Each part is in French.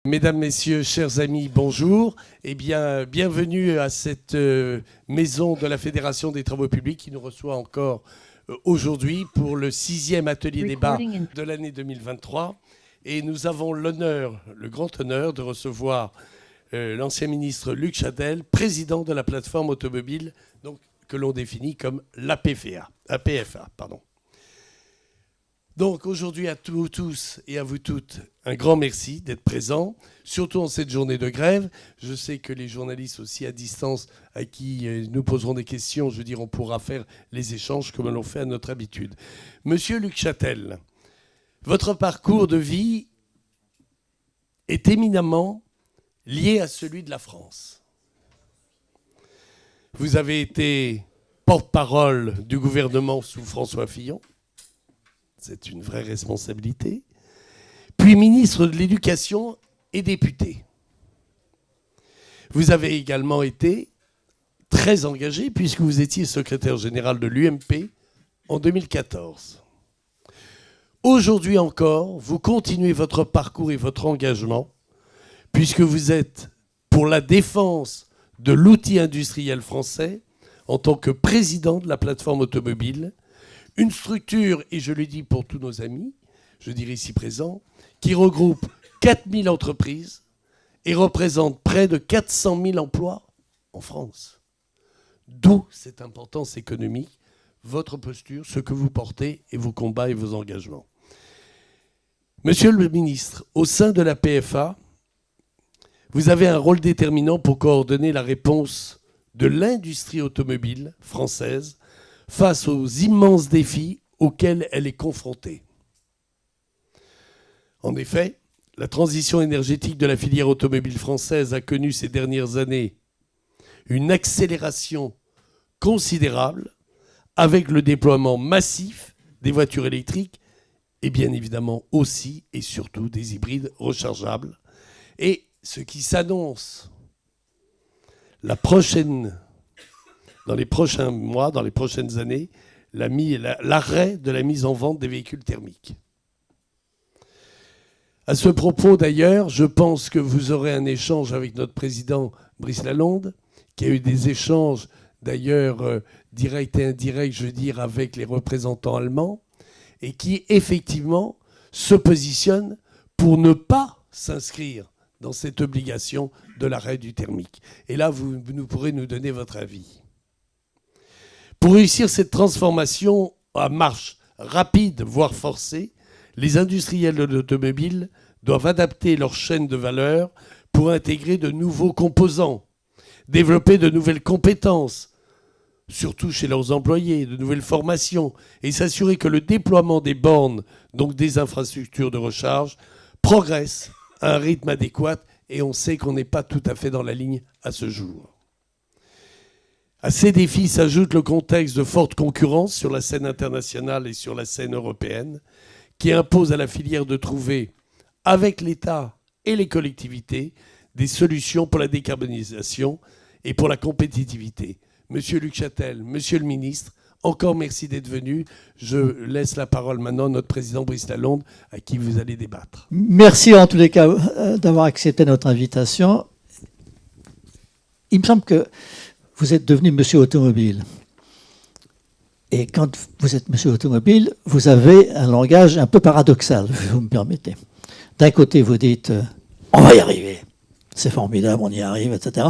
Mesdames, Messieurs, chers amis, bonjour. Eh bien, bienvenue à cette maison de la Fédération des Travaux Publics qui nous reçoit encore aujourd'hui pour le 6e atelier débat de l'année 2023. Et nous avons l'honneur, le grand honneur de recevoir l'ancien ministre Luc Chatel, président de la plateforme automobile, donc, que l'on définit comme l'APFA. Donc aujourd'hui à tous et à vous toutes, un grand merci d'être présents, surtout en cette journée de grève. Je sais que les journalistes aussi à distance à qui nous poserons des questions, je veux dire, on pourra faire les échanges comme l'on fait à notre habitude. Monsieur Luc Chatel, votre parcours de vie est éminemment lié à celui de la France. Vous avez été porte-parole du gouvernement sous François Fillon. C'est une vraie responsabilité. Puis ministre de l'Éducation et député. Vous avez également été très engagé puisque vous étiez secrétaire général de l'UMP en 2014. Aujourd'hui encore, vous continuez votre parcours et votre engagement puisque vous êtes pour la défense de l'outil industriel français en tant que président de la plateforme automobile. Une structure, et je le dis pour tous nos amis, je dirais ici présents, qui regroupe 4000 entreprises et représente près de 400 000 emplois en France. D'où cette importance économique, votre posture, ce que vous portez et vos combats et vos engagements. Monsieur le ministre, au sein de la PFA, vous avez un rôle déterminant pour coordonner la réponse de l'industrie automobile française face aux immenses défis auxquels elle est confrontée. En effet, la transition énergétique de la filière automobile française a connu ces dernières années une accélération considérable avec le déploiement massif des voitures électriques et bien évidemment aussi et surtout des hybrides rechargeables. Et ce qui s'annonce dans les prochains mois, dans les prochaines années, l'arrêt de la mise en vente des véhicules thermiques. À ce propos, d'ailleurs, je pense que vous aurez un échange avec notre président Brice Lalonde, qui a eu des échanges, d'ailleurs, directs et indirects, je veux dire, avec les représentants allemands, et qui, effectivement, se positionne pour ne pas s'inscrire dans cette obligation de l'arrêt du thermique. Et là, vous pourrez nous donner votre avis. Pour réussir cette transformation à marche rapide, voire forcée, les industriels de l'automobile doivent adapter leur chaîne de valeur pour intégrer de nouveaux composants, développer de nouvelles compétences, surtout chez leurs employés, de nouvelles formations, et s'assurer que le déploiement des bornes, donc des infrastructures de recharge, progresse à un rythme adéquat, et on sait qu'on n'est pas tout à fait dans la ligne à ce jour. À ces défis s'ajoute le contexte de forte concurrence sur la scène internationale et sur la scène européenne, qui impose à la filière de trouver, avec l'État et les collectivités, des solutions pour la décarbonisation et pour la compétitivité. Monsieur Luc Chatel, monsieur le ministre, encore merci d'être venu. Je laisse la parole maintenant à notre président Brice Lalonde, à qui vous allez débattre. Merci en tous les cas d'avoir accepté notre invitation. Il me semble que vous êtes devenu monsieur automobile. Et quand vous êtes monsieur automobile, vous avez un langage un peu paradoxal, si vous me permettez. D'un côté, vous dites « on va y arriver, c'est formidable, on y arrive, etc. »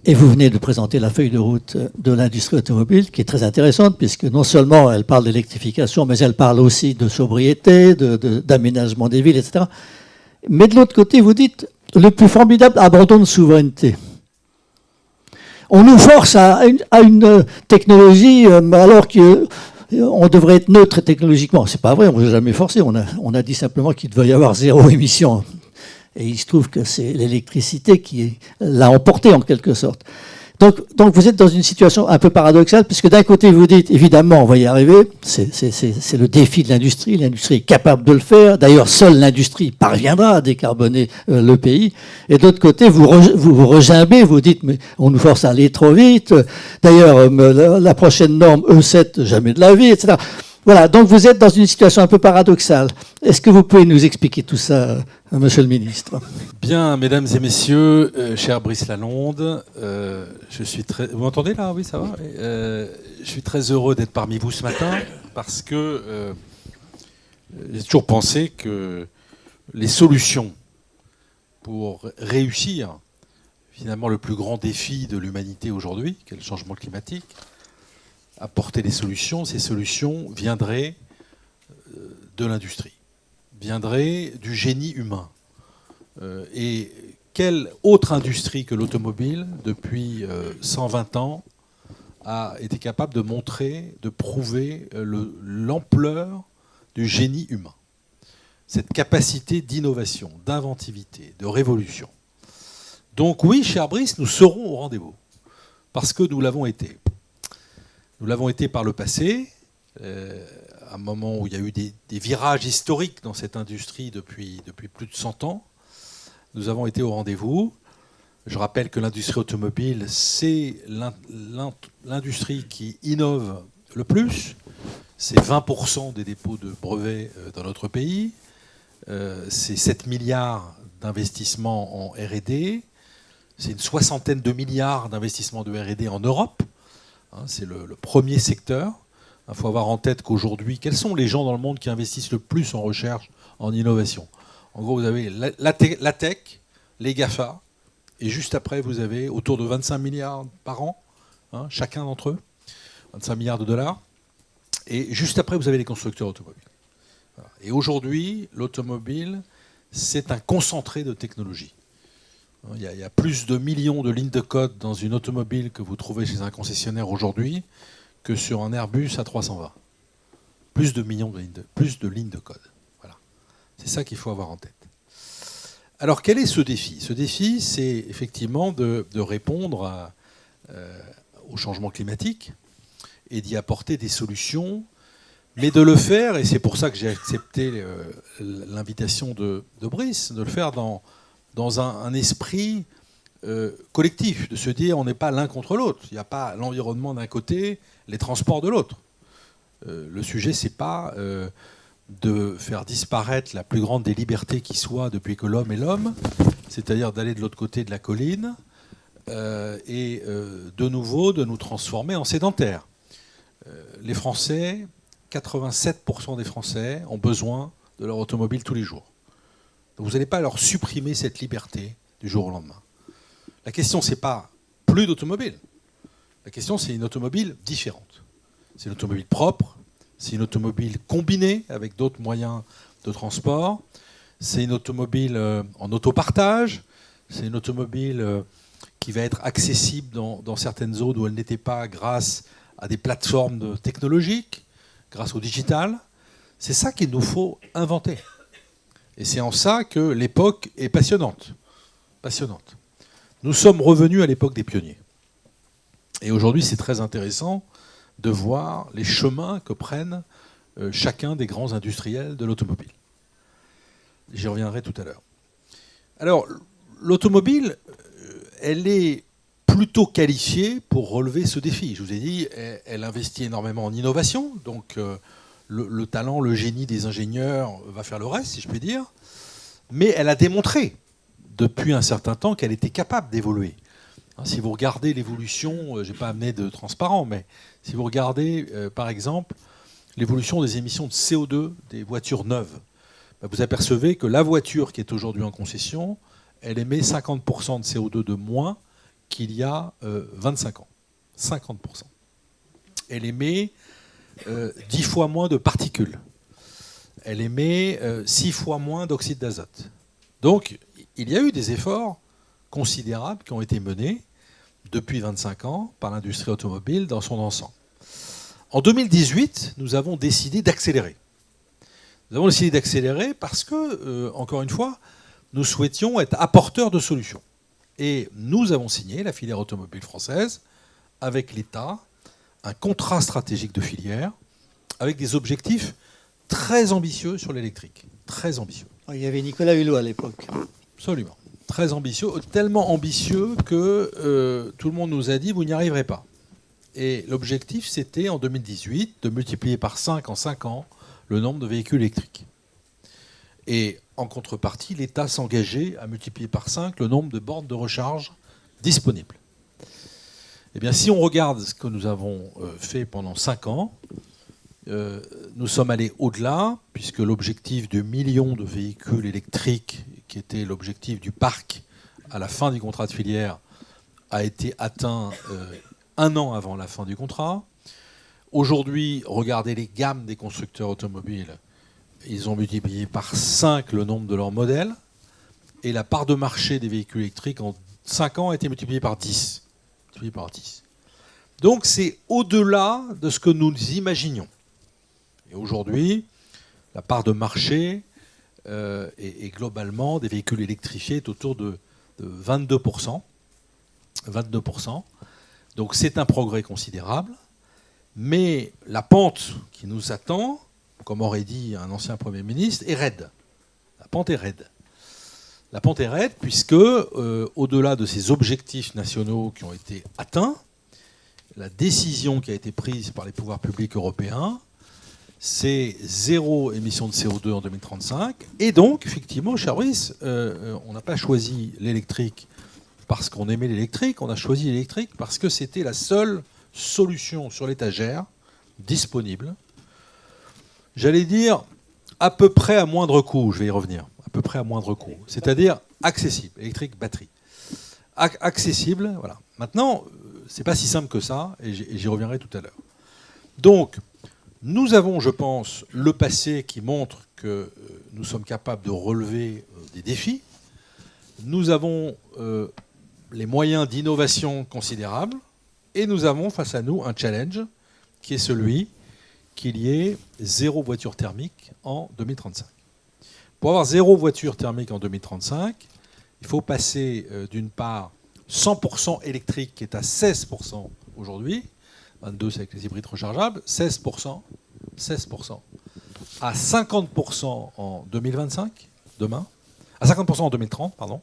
Et vous venez de présenter la feuille de route de l'industrie automobile, qui est très intéressante, puisque non seulement elle parle d'électrification, mais elle parle aussi de sobriété, d'aménagement des villes, etc. Mais de l'autre côté, vous dites « le plus formidable abandon de souveraineté ». On nous force à une technologie alors qu'on devrait être neutre technologiquement. C'est pas vrai, on ne vous a jamais forcé. On a dit simplement qu'il devait y avoir 0 émission. Et il se trouve que c'est l'électricité qui l'a emporté en quelque sorte. Donc vous êtes dans une situation un peu paradoxale, puisque d'un côté vous dites, évidemment, on va y arriver, c'est le défi de l'industrie est capable de le faire, d'ailleurs seule l'industrie parviendra à décarboner le pays, et de l'autre côté vous regimbez, vous dites, mais on nous force à aller trop vite, d'ailleurs la prochaine norme E7, jamais de la vie, etc. Voilà, donc vous êtes dans une situation un peu paradoxale. Est-ce que vous pouvez nous expliquer tout ça Monsieur le ministre. Bien, mesdames et messieurs, cher Brice Lalonde, je suis très... Vous m'entendez là? Oui, ça va. Je suis très heureux d'être parmi vous ce matin parce que j'ai toujours pensé que les solutions pour réussir finalement le plus grand défi de l'humanité aujourd'hui, qui est le changement climatique, apporter des solutions, ces solutions viendraient de l'industrie, viendraient du génie humain. Et quelle autre industrie que l'automobile, depuis 120 ans, a été capable de montrer, de prouver l'ampleur du génie humain, cette capacité d'innovation, d'inventivité, de révolution. Donc oui, cher Brice, nous serons au rendez-vous, parce que nous l'avons été. Nous l'avons été par le passé, à un moment où il y a eu des virages historiques dans cette industrie depuis plus de 100 ans. Nous avons été au rendez-vous. Je rappelle que l'industrie automobile, c'est l'industrie qui innove le plus. C'est 20% des dépôts de brevets dans notre pays. C'est 7 milliards d'investissements en R&D. C'est une soixantaine de milliards d'investissements de R&D en Europe. C'est le premier secteur. Il faut avoir en tête qu'aujourd'hui, quels sont les gens dans le monde qui investissent le plus en recherche, en innovation? En gros, vous avez la tech, les GAFA, et juste après, vous avez autour de 25 milliards par an, chacun d'entre eux, 25 milliards de dollars. Et juste après, vous avez les constructeurs automobiles. Voilà. Et aujourd'hui, l'automobile, c'est un concentré de technologie. Il y a plus de millions de lignes de code dans une automobile que vous trouvez chez un concessionnaire aujourd'hui que sur un Airbus A320. Plus de lignes de code. Voilà. C'est ça qu'il faut avoir en tête. Alors, quel est ce défi? Ce défi, c'est effectivement de répondre au changement climatique et d'y apporter des solutions, mais de le faire, et c'est pour ça que j'ai accepté l'invitation de Brice, de le faire dans un esprit collectif, de se dire on n'est pas l'un contre l'autre. Il n'y a pas l'environnement d'un côté, les transports de l'autre. Le sujet, c'est pas de faire disparaître la plus grande des libertés qui soit depuis que l'homme est l'homme, c'est-à-dire d'aller de l'autre côté de la colline et de nouveau de nous transformer en sédentaires. Les Français, 87% des Français ont besoin de leur automobile tous les jours. Donc vous n'allez pas leur supprimer cette liberté du jour au lendemain. La question, c'est pas plus d'automobile. La question, c'est une automobile différente. C'est une automobile propre, c'est une automobile combinée avec d'autres moyens de transport, c'est une automobile en autopartage, c'est une automobile qui va être accessible dans certaines zones où elle n'était pas grâce à des plateformes technologiques, grâce au digital. C'est ça qu'il nous faut inventer. Et c'est en ça que l'époque est passionnante. Passionnante. Nous sommes revenus à l'époque des pionniers. Et aujourd'hui, c'est très intéressant de voir les chemins que prennent chacun des grands industriels de l'automobile. J'y reviendrai tout à l'heure. Alors, l'automobile, elle est plutôt qualifiée pour relever ce défi. Je vous ai dit, elle investit énormément en innovation, donc le talent, le génie des ingénieurs va faire le reste, si je puis dire. Mais elle a démontré, depuis un certain temps, qu'elle était capable d'évoluer. Si vous regardez l'évolution, je n'ai pas amené de transparent, mais si vous regardez, par exemple, l'évolution des émissions de CO2 des voitures neuves, vous apercevez que la voiture qui est aujourd'hui en concession, elle émet 50% de CO2 de moins qu'il y a 25 ans. 50%. Elle émet 10 fois moins de particules. Elle émet 6 fois moins d'oxyde d'azote. Donc, il y a eu des efforts considérables qui ont été menés depuis 25 ans par l'industrie automobile dans son ensemble. En 2018, nous avons décidé d'accélérer. Nous avons décidé d'accélérer parce que, encore une fois, nous souhaitions être apporteurs de solutions. Et nous avons signé, la filière automobile française, avec l'État, un contrat stratégique de filière avec des objectifs très ambitieux sur l'électrique. Très ambitieux. Il y avait Nicolas Hulot à l'époque. Absolument. Très ambitieux, tellement ambitieux que tout le monde nous a dit vous n'y arriverez pas. Et l'objectif, c'était en 2018 de multiplier par 5 en 5 ans le nombre de véhicules électriques. Et en contrepartie, l'État s'engageait à multiplier par 5 le nombre de bornes de recharge disponibles. Eh bien, si on regarde ce que nous avons fait pendant 5 ans, nous sommes allés au-delà, puisque l'objectif de millions de véhicules électriques, qui était l'objectif du parc à la fin du contrat de filière, a été atteint 1 an avant la fin du contrat. Aujourd'hui, regardez les gammes des constructeurs automobiles. Ils ont multiplié par 5 le nombre de leurs modèles. Et la part de marché des véhicules électriques en 5 ans a été multipliée par 10. Multipliée par 10. Donc c'est au-delà de ce que nous imaginions. Et aujourd'hui, la part de marché est globalement des véhicules électrifiés est autour de 22%. 22%. Donc c'est un progrès considérable. Mais la pente qui nous attend, comme aurait dit un ancien Premier ministre, est raide. La pente est raide. La pente est raide puisque, au-delà de ces objectifs nationaux qui ont été atteints, la décision qui a été prise par les pouvoirs publics européens, c'est 0 émission de CO2 en 2035. Et donc, effectivement, cher Brice, on n'a pas choisi l'électrique parce qu'on aimait l'électrique, on a choisi l'électrique parce que c'était la seule solution sur l'étagère disponible. J'allais dire à peu près à moindre coût, je vais y revenir, à peu près à moindre coût, c'est-à-dire accessible, électrique, batterie. Accessible, voilà. Maintenant, c'est pas si simple que ça, et j'y reviendrai tout à l'heure. Donc, nous avons, je pense, le passé qui montre que nous sommes capables de relever des défis. Nous avons les moyens d'innovation considérables, et nous avons face à nous un challenge qui est celui qu'il y ait 0 voiture thermique en 2035. Pour avoir 0 voiture thermique en 2035, il faut passer d'une part 100% électrique qui est à 16% aujourd'hui, 22 c'est avec les hybrides rechargeables, 16% à 50% en 2025, demain, à 50% en 2030, pardon,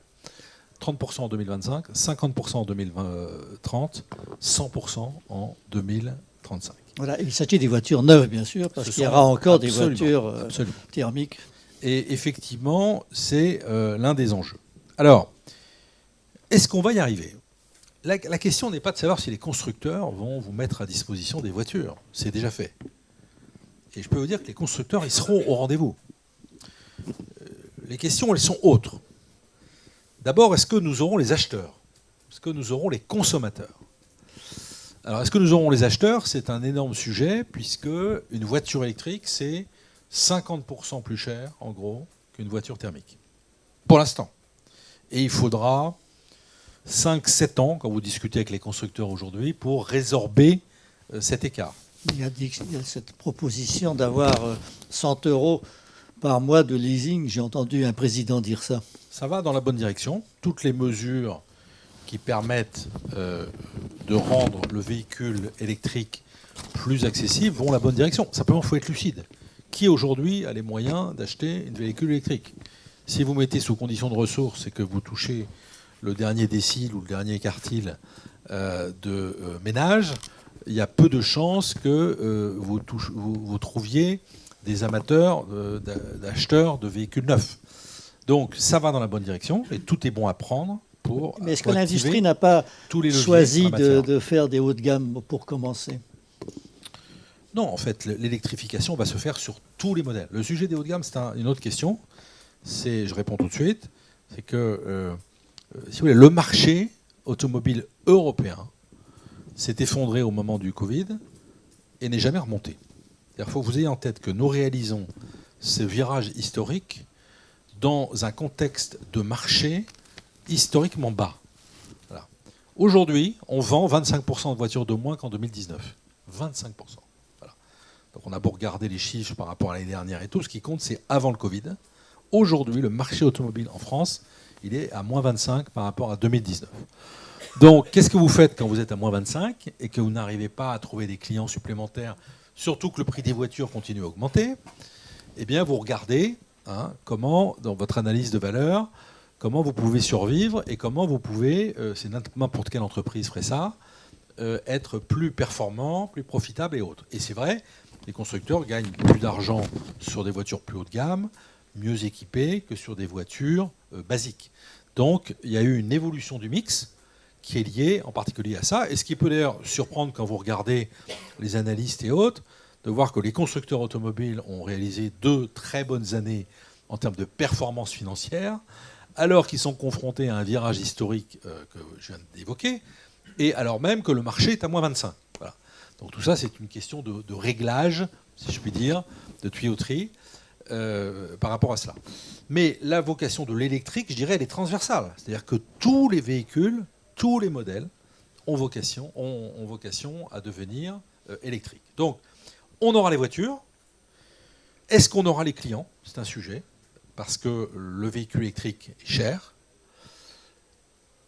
30% en 2025, 50% en 2030, 100% en 2035. Voilà, il s'agit des voitures neuves, bien sûr, parce qu'il y aura encore des voitures thermiques. Et effectivement, c'est l'un des enjeux. Alors, est-ce qu'on va y arriver ? La question n'est pas de savoir si les constructeurs vont vous mettre à disposition des voitures. C'est déjà fait. Et je peux vous dire que les constructeurs, ils seront au rendez-vous. Les questions, elles sont autres. D'abord, est-ce que nous aurons les acheteurs ? Est-ce que nous aurons les consommateurs ? Alors, est-ce que nous aurons les acheteurs ? C'est un énorme sujet, puisque une voiture électrique, c'est 50% plus cher, en gros, qu'une voiture thermique. Pour l'instant. Et il faudra 5-7 ans, quand vous discutez avec les constructeurs aujourd'hui, pour résorber cet écart. Il y a cette proposition d'avoir 100 € par mois de leasing. J'ai entendu un président dire ça. Ça va dans la bonne direction. Toutes les mesures qui permettent de rendre le véhicule électrique plus accessible vont dans la bonne direction. Simplement, il faut être lucide. Qui aujourd'hui a les moyens d'acheter un véhicule électrique ? Si vous mettez sous condition de ressources et que vous touchez le dernier décile ou le dernier quartile de ménage, il y a peu de chances que vous trouviez des amateurs d'acheteurs de véhicules neufs. Donc ça va dans la bonne direction et tout est bon à prendre pour. Mais est-ce que l'industrie n'a pas choisi de faire des hauts de gamme pour commencer ? Non, en fait, l'électrification va se faire sur tous les modèles. Le sujet des hauts de gamme, c'est une autre question. Je réponds tout de suite. C'est que, si vous voulez, le marché automobile européen s'est effondré au moment du Covid et n'est jamais remonté. Il faut que vous ayez en tête que nous réalisons ce virage historique dans un contexte de marché historiquement bas. Voilà. Aujourd'hui, on vend 25% de voitures de moins qu'en 2019. 25%. Voilà. Donc on a beau regarder les chiffres par rapport à l'année dernière et tout, ce qui compte, c'est avant le Covid. Aujourd'hui, le marché automobile en France, il est à moins 25 par rapport à 2019. Donc, qu'est-ce que vous faites quand vous êtes à moins 25 et que vous n'arrivez pas à trouver des clients supplémentaires, surtout que le prix des voitures continue à augmenter ? Eh bien, vous regardez comment, dans votre analyse de valeur, comment vous pouvez survivre et comment vous pouvez, c'est n'importe quelle entreprise ferait ça, être plus performant, plus profitable et autres. Et c'est vrai, les constructeurs gagnent plus d'argent sur des voitures plus haut de gamme, mieux équipés que sur des voitures basiques. Donc il y a eu une évolution du mix qui est liée en particulier à ça. Et ce qui peut d'ailleurs surprendre quand vous regardez les analystes et autres, de voir que les constructeurs automobiles ont réalisé 2 très bonnes années en termes de performance financière, alors qu'ils sont confrontés à un virage historique que je viens d'évoquer, et alors même que le marché est à moins 25. Voilà. Donc tout ça, c'est une question de réglage, si je puis dire, de tuyauterie par rapport à cela. Mais la vocation de l'électrique, je dirais, elle est transversale. C'est-à-dire que tous les véhicules, tous les modèles ont vocation à devenir électriques. Donc, on aura les voitures. Est-ce qu'on aura les clients? C'est un sujet, parce que le véhicule électrique est cher.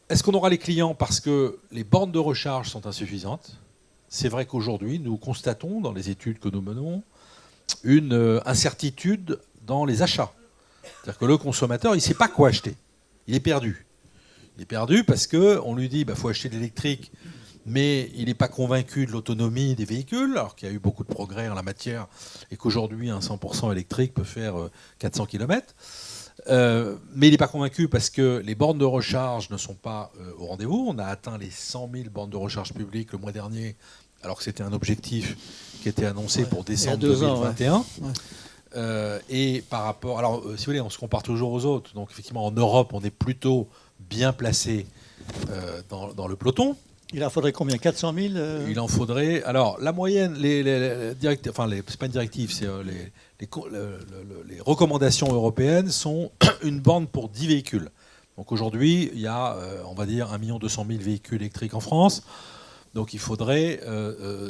Est-ce qu'on aura les clients parce que les bornes de recharge sont insuffisantes? C'est vrai qu'aujourd'hui, nous constatons, dans les études que nous menons, une incertitude dans les achats. C'est-à-dire que le consommateur, il ne sait pas quoi acheter. Il est perdu. Il est perdu parce qu'on lui dit qu'il faut acheter de l'électrique, mais il n'est pas convaincu de l'autonomie des véhicules, alors qu'il y a eu beaucoup de progrès en la matière et qu'aujourd'hui, un 100% électrique peut faire 400 km. Mais il n'est pas convaincu parce que les bornes de recharge ne sont pas au rendez-vous. On a atteint les 100 000 bornes de recharge publiques le mois dernier, alors que c'était un objectif qui était annoncé pour décembre 2021. Et par rapport... Alors, si vous voulez, on se compare toujours aux autres. Donc, effectivement, en Europe, on est plutôt bien placé dans le peloton. Il en faudrait combien? 400 000 Il en faudrait... Alors, la moyenne, c'est pas une directive, c'est les recommandations européennes sont une borne pour 10 véhicules. Donc aujourd'hui, il y a, on va dire, 1 200 000 véhicules électriques en France. Donc il faudrait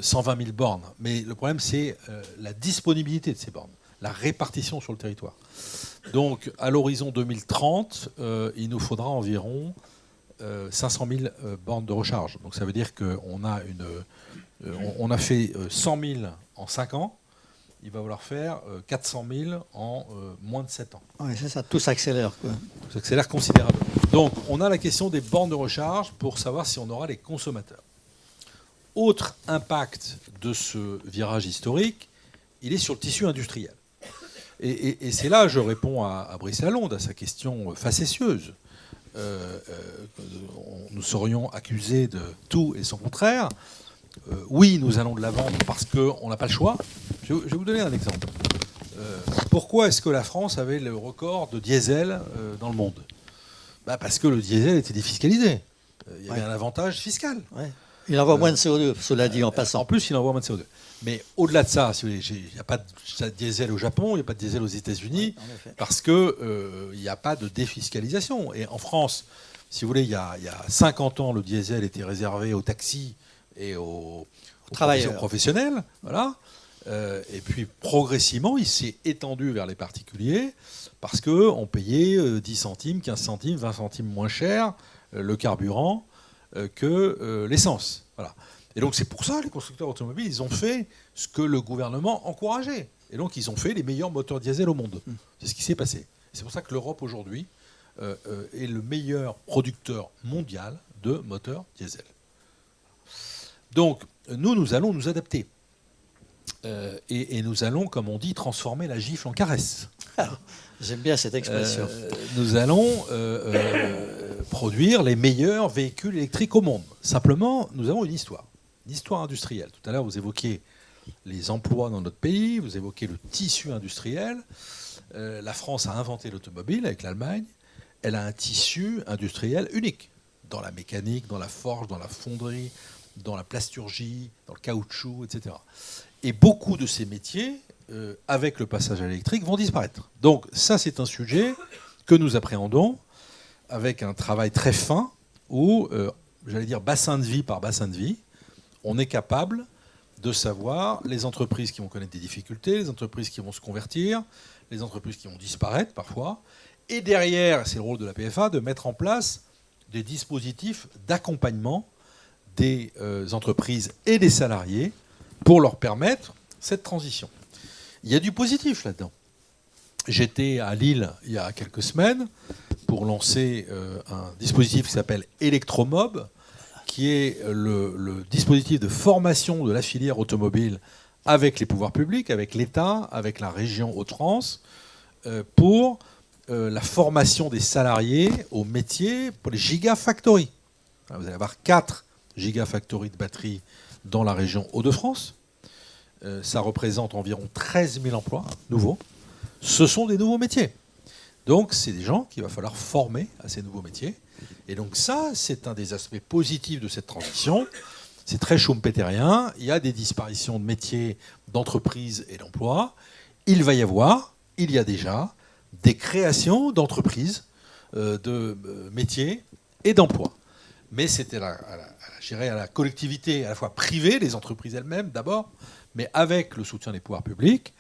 120 000 bornes. Mais le problème, c'est la disponibilité de ces bornes, la répartition sur le territoire. Donc à l'horizon 2030, il nous faudra environ 500 000 bornes de recharge. Donc ça veut dire qu'on a on a fait 100 000 en 5 ans. Il va falloir faire 400 000 en moins de 7 ans. Oui, c'est ça, tout s'accélère, quoi. Tout s'accélère considérablement. Donc on a la question des bornes de recharge pour savoir si on aura les consommateurs. Autre impact de ce virage historique, il est sur le tissu industriel. Et c'est là, je réponds à Brice Lalonde, à sa question facétieuse. Nous serions accusés de tout et son contraire. Oui, nous allons de l'avant parce qu'on n'a pas le choix. Je vais vous donner un exemple. Pourquoi est-ce que la France avait le record de diesel dans le monde? Parce que le diesel était défiscalisé. Il y avait un avantage fiscal. Ouais. Il envoie moins de CO2, cela dit en passant. En plus, il envoie moins de CO2. Mais au-delà de ça, si vous voulez, il n'y a pas de diesel au Japon, il n'y a pas de diesel aux États-Unis, parce qu'il n'y a pas de défiscalisation. Et en France, si vous voulez, il y a 50 ans, le diesel était réservé aux taxis et aux professionnels. Voilà. Et puis, progressivement, il s'est étendu vers les particuliers, parce qu'on payait 10 centimes, 15 centimes, 20 centimes moins cher le carburant que l'essence. Voilà. Et donc c'est pour ça que les constructeurs automobiles, ils ont fait ce que le gouvernement encourageait. Et donc ils ont fait les meilleurs moteurs diesel au monde. C'est ce qui s'est passé. C'est pour ça que l'Europe aujourd'hui est le meilleur producteur mondial de moteurs diesel. Donc nous allons nous adapter. Et nous allons, comme on dit, transformer la gifle en caresse. J'aime bien cette expression. Nous allons produire les meilleurs véhicules électriques au monde. Simplement, nous avons une histoire industrielle. Tout à l'heure, vous évoquiez les emplois dans notre pays, vous évoquiez le tissu industriel. La France a inventé l'automobile avec l'Allemagne. Elle a un tissu industriel unique dans la mécanique, dans la forge, dans la fonderie, dans la plasturgie, dans le caoutchouc, etc. Et beaucoup de ces métiers, avec le passage à l'électrique, vont disparaître. Donc ça, c'est un sujet que nous appréhendons avec un travail très fin où, j'allais dire bassin de vie par bassin de vie, on est capable de savoir les entreprises qui vont connaître des difficultés, les entreprises qui vont se convertir, les entreprises qui vont disparaître parfois. Et derrière, c'est le rôle de la PFA, de mettre en place des dispositifs d'accompagnement des entreprises et des salariés pour leur permettre cette transition. Il y a du positif là-dedans. J'étais à Lille il y a quelques semaines pour lancer un dispositif qui s'appelle Electromob, qui est le dispositif de formation de la filière automobile avec les pouvoirs publics, avec l'État, avec la région Hauts-de-France, pour la formation des salariés au métier pour les gigafactories. Vous allez avoir 4 gigafactories de batteries dans la région Hauts-de-France. Ça représente environ 13 000 emplois nouveaux. Ce sont des nouveaux métiers. Donc, c'est des gens qu'il va falloir former à ces nouveaux métiers. Et donc ça, c'est un des aspects positifs de cette transition. C'est très schumpeterien. Il y a des disparitions de métiers, d'entreprises et d'emplois. Il y a déjà des créations d'entreprises, de métiers et d'emplois. Mais c'était à la collectivité, à la fois privée, les entreprises elles-mêmes d'abord, mais avec le soutien des pouvoirs publics,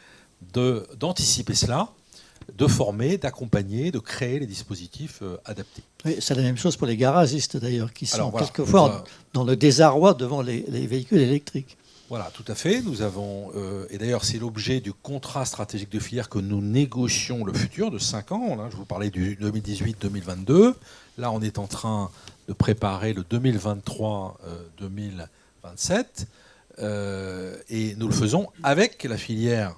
d'anticiper cela, de former, d'accompagner, de créer les dispositifs adaptés. Oui, c'est la même chose pour les garagistes d'ailleurs, qui sont voilà, quelquefois dans le désarroi devant les véhicules électriques. Voilà, tout à fait. Nous avons, et d'ailleurs c'est l'objet du contrat stratégique de filière que nous négocions le futur de 5 ans. Là, je vous parlais du 2018-2022. Là, on est en train de préparer le 2023-2027. Et nous le faisons avec la filière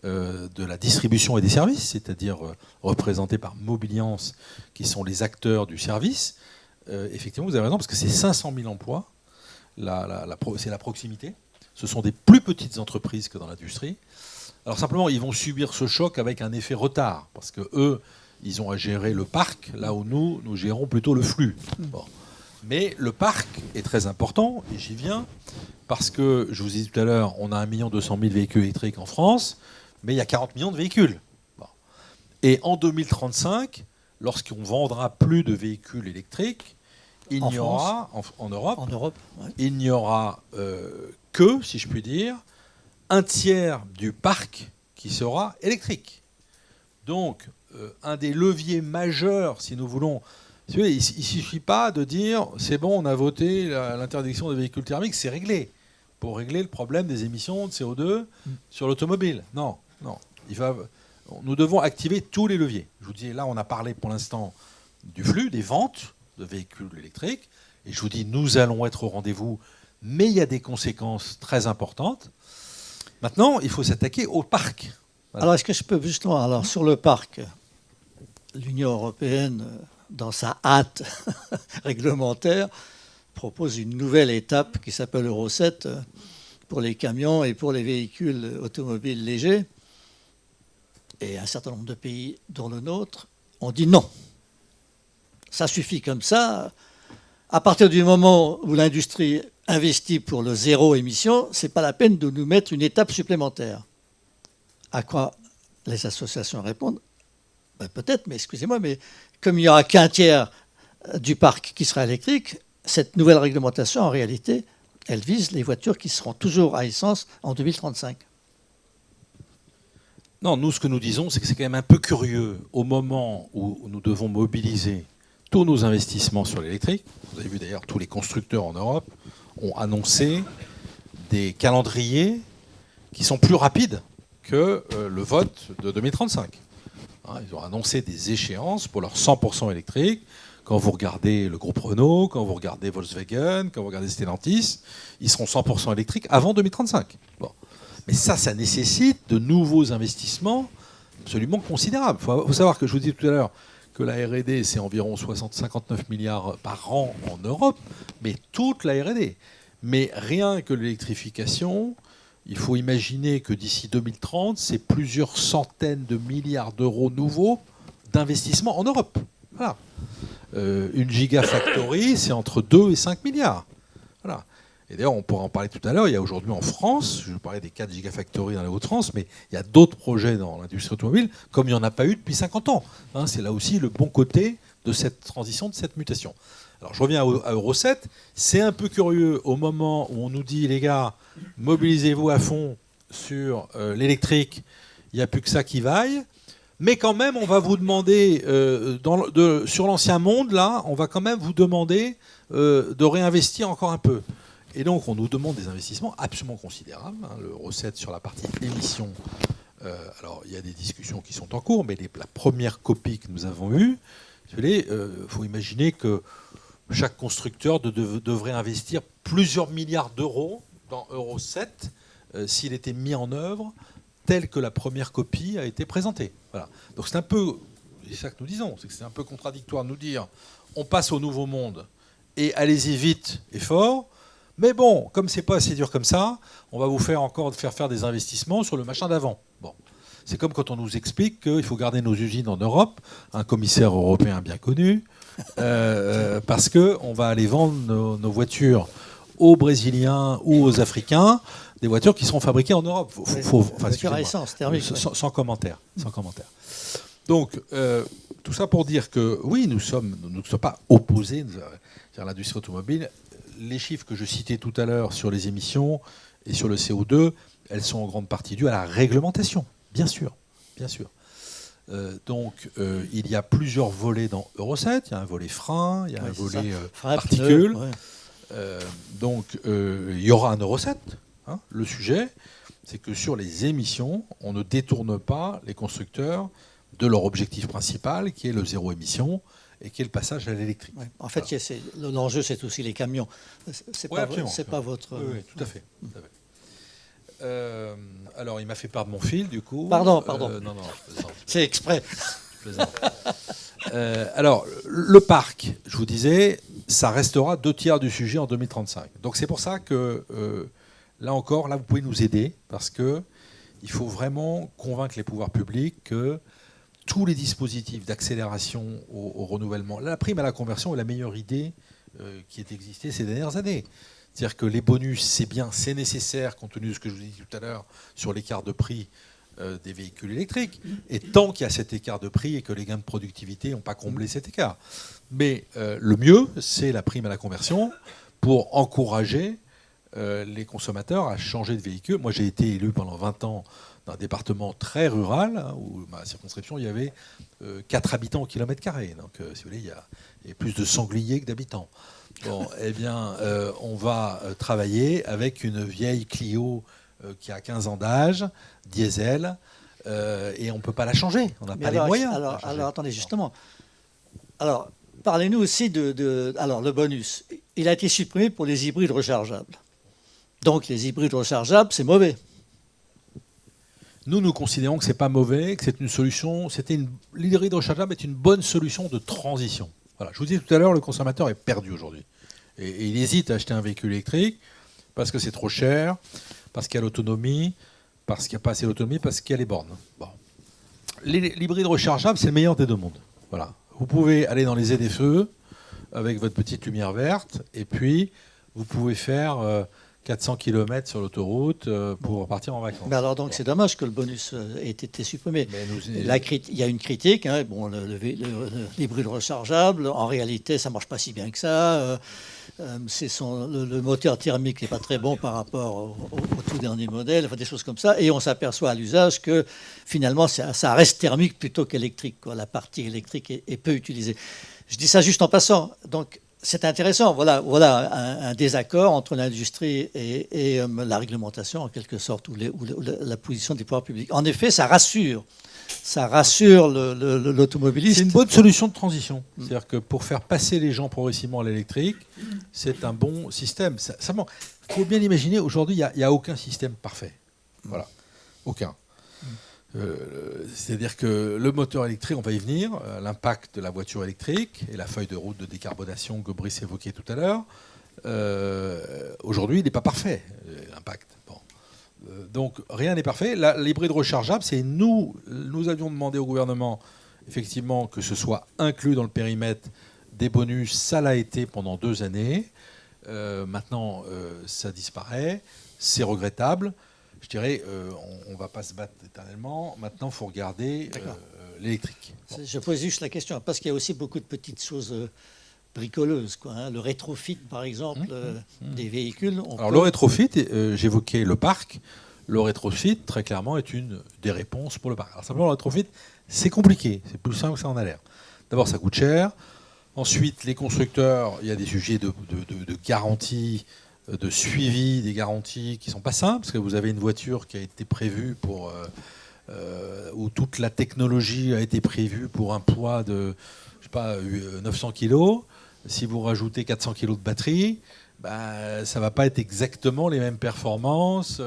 de la distribution et des services, c'est-à-dire représentée par Mobiliance, qui sont les acteurs du service. Effectivement, vous avez raison, parce que c'est 500 000 emplois. C'est la proximité. Ce sont des plus petites entreprises que dans l'industrie. Alors simplement, ils vont subir ce choc avec un effet retard, parce que eux, ils ont à gérer le parc, là où nous gérons plutôt le flux. Bon. Mais le parc est très important, et j'y viens, parce que, je vous ai dit tout à l'heure, on a 1 200 000 véhicules électriques en France, mais il y a 40 millions de véhicules. Bon. Et en 2035, lorsqu'on vendra plus de véhicules électriques, il n'y aura, en Europe, ouais. Il n'y aura que, si je puis dire, un tiers du parc qui sera électrique. Donc, un des leviers majeurs, si nous voulons... Il ne suffit pas de dire, c'est bon, on a voté l'interdiction des véhicules thermiques, c'est réglé. Pour régler le problème des émissions de CO2 sur l'automobile. Non. Nous devons activer tous les leviers. Je vous dis, là, on a parlé pour l'instant du flux, des ventes de véhicules électriques. Et je vous dis, nous allons être au rendez-vous, mais il y a des conséquences très importantes. Maintenant, il faut s'attaquer au parc. Voilà. Alors, est-ce que je peux justement, alors sur le parc, l'Union européenne, dans sa hâte réglementaire, propose une nouvelle étape qui s'appelle Euro 7 pour les camions et pour les véhicules automobiles légers. Et un certain nombre de pays, dont le nôtre, ont dit non. Ça suffit comme ça. À partir du moment où l'industrie investit pour le zéro émission, ce n'est pas la peine de nous mettre une étape supplémentaire. À quoi les associations répondent ? Ben peut-être, mais excusez-moi, mais comme il n'y aura qu'un tiers du parc qui sera électrique, cette nouvelle réglementation, en réalité, elle vise les voitures qui seront toujours à essence en 2035. Non, nous, ce que nous disons, c'est que c'est quand même un peu curieux au moment où nous devons mobiliser tous nos investissements sur l'électrique. Vous avez vu d'ailleurs, tous les constructeurs en Europe ont annoncé des calendriers qui sont plus rapides que le vote de 2035. Ils ont annoncé des échéances pour leur 100% électrique. Quand vous regardez le groupe Renault, quand vous regardez Volkswagen, quand vous regardez Stellantis, ils seront 100% électriques avant 2035. Bon. Mais ça nécessite de nouveaux investissements absolument considérables. Il faut savoir que je vous dis tout à l'heure que la R&D, c'est environ 59 milliards par an en Europe, mais toute la R&D. Mais rien que l'électrification, il faut imaginer que d'ici 2030, c'est plusieurs centaines de milliards d'euros nouveaux d'investissement en Europe. Voilà. Une gigafactory, c'est entre 2 et 5 milliards. Voilà. Et d'ailleurs, on pourra en parler tout à l'heure. Il y a aujourd'hui en France, je vous parlais des 4 gigafactories dans les Hauts-de-France, mais il y a d'autres projets dans l'industrie automobile, comme il n'y en a pas eu depuis 50 ans. C'est là aussi le bon côté de cette transition, de cette mutation. Alors, je reviens à Euro 7. C'est un peu curieux au moment où on nous dit, les gars, mobilisez-vous à fond sur l'électrique, il n'y a plus que ça qui vaille. Mais quand même, on va vous demander, sur l'ancien monde, là, on va quand même vous demander de réinvestir encore un peu. Et donc, on nous demande des investissements absolument considérables. Le Euro 7 sur la partie émissions. Alors, il y a des discussions qui sont en cours, mais la première copie que nous avons eue, il faut imaginer que chaque constructeur devrait investir plusieurs milliards d'euros dans Euro 7 s'il était mis en œuvre telle que la première copie a été présentée. Voilà. Donc c'est un peu, c'est ça que nous disons, c'est que c'est un peu contradictoire de nous dire on passe au nouveau monde et allez-y vite et fort. Mais bon, comme c'est pas assez dur comme ça, on va vous faire encore faire des investissements sur le machin d'avant. Bon. C'est comme quand on nous explique qu'il faut garder nos usines en Europe, un commissaire européen bien connu, parce qu'on va aller vendre nos voitures aux Brésiliens ou aux Africains, des voitures qui seront fabriquées en Europe. Voiture à essence thermique. Sans commentaire. Sans commentaire. Donc, tout ça pour dire que oui, nous ne sommes pas opposés à l'industrie automobile. Les chiffres que je citais tout à l'heure sur les émissions et sur le CO2, elles sont en grande partie dues à la réglementation, bien sûr. Bien sûr. Donc, il y a plusieurs volets dans Euro 7. Il y a un volet frein, il y a un volet particules. Donc, il y aura un Euro 7. Hein. Le sujet, c'est que sur les émissions, on ne détourne pas les constructeurs de leur objectif principal, qui est le zéro émission, et qui est le passage à l'électrique. Ouais. En fait, voilà. L'enjeu, c'est aussi les camions. C'est pas votre... Oui, tout à fait. Tout à fait. Alors, il m'a fait part de mon fil, du coup. Pardon. Non, c'est exprès. Je plaisante. Alors, le parc, je vous disais, ça restera 2/3 du sujet en 2035. Donc, c'est pour ça que, là encore, vous pouvez nous aider, parce qu'il faut vraiment convaincre les pouvoirs publics que tous les dispositifs d'accélération au renouvellement, la prime à la conversion est la meilleure idée qui ait existé ces dernières années. C'est-à-dire que les bonus, c'est bien, c'est nécessaire, compte tenu de ce que je vous ai dit tout à l'heure sur l'écart de prix des véhicules électriques. Et tant qu'il y a cet écart de prix et que les gains de productivité n'ont pas comblé cet écart. Mais le mieux, c'est la prime à la conversion pour encourager les consommateurs à changer de véhicule. Moi, j'ai été élu pendant 20 ans d'un département très rural, hein, où ma circonscription, il y avait 4 habitants au kilomètre carré. Donc, si vous voulez, il y a plus de sangliers que d'habitants. Bon, eh bien, on va travailler avec une vieille Clio qui a 15 ans d'âge, diesel, et on ne peut pas la changer. On n'a pas les moyens. Alors, attendez, justement. Alors, parlez-nous aussi alors, le bonus. Il a été supprimé pour les hybrides rechargeables. Donc, les hybrides rechargeables, c'est mauvais. Nous considérons que ce n'est pas mauvais, que c'est une solution. L'hybride rechargeable est une bonne solution de transition. Voilà. Je vous disais tout à l'heure, le consommateur est perdu aujourd'hui. Et il hésite à acheter un véhicule électrique parce que c'est trop cher, parce qu'il y a l'autonomie, parce qu'il n'y a pas assez d'autonomie, parce qu'il y a les bornes. Bon. L'hybride rechargeable, c'est le meilleur des deux mondes. Voilà. Vous pouvez aller dans les ZFE avec votre petite lumière verte, et puis vous pouvez faire 400 km sur l'autoroute pour partir en vacances. Mais alors donc c'est dommage que le bonus ait été supprimé. Il y a une critique. Hein, bon, l'hybride rechargeable, en réalité, ça ne marche pas si bien que ça. Le moteur thermique n'est pas très bon par rapport au tout dernier modèle, enfin, des choses comme ça. Et on s'aperçoit à l'usage que finalement, ça reste thermique plutôt qu'électrique. La partie électrique est peu utilisée. Je dis ça juste en passant. Donc, c'est intéressant. Voilà un désaccord entre l'industrie et la réglementation, en quelque sorte, ou la position des pouvoirs publics. En effet, ça rassure. Ça rassure l'automobiliste. C'est une bonne solution de transition. C'est-à-dire que pour faire passer les gens progressivement à l'électrique, c'est un bon système. Il faut bien imaginer, aujourd'hui, il n'y a aucun système parfait. Voilà. Aucun. C'est-à-dire que le moteur électrique, on va y venir, l'impact de la voiture électrique et la feuille de route de décarbonation que Brice évoquait tout à l'heure, aujourd'hui, il n'est pas parfait, l'impact. Bon. Donc, rien n'est parfait. L'hybride rechargeable, c'est nous avions demandé au gouvernement, effectivement, que ce soit inclus dans le périmètre des bonus. Ça l'a été pendant 2 années. Maintenant, ça disparaît. C'est regrettable. Je dirais, on ne va pas se battre éternellement. Maintenant, il faut regarder l'électrique. Bon. Je pose juste la question, parce qu'il y a aussi beaucoup de petites choses bricoleuses. Quoi, hein. Le rétrofit, par exemple, des véhicules. Le rétrofit, j'évoquais le parc. Le rétrofit, très clairement, est une des réponses pour le parc. Alors, simplement, le rétrofit, c'est compliqué. C'est plus simple que ça en a l'air. D'abord, ça coûte cher. Ensuite, les constructeurs, il y a des sujets de garantie, de suivi des garanties qui ne sont pas simples, parce que vous avez une voiture qui a été prévue pour... où toute la technologie a été prévue pour un poids de, 900 kg. Si vous rajoutez 400 kg de batterie, ça ne va pas être exactement les mêmes performances,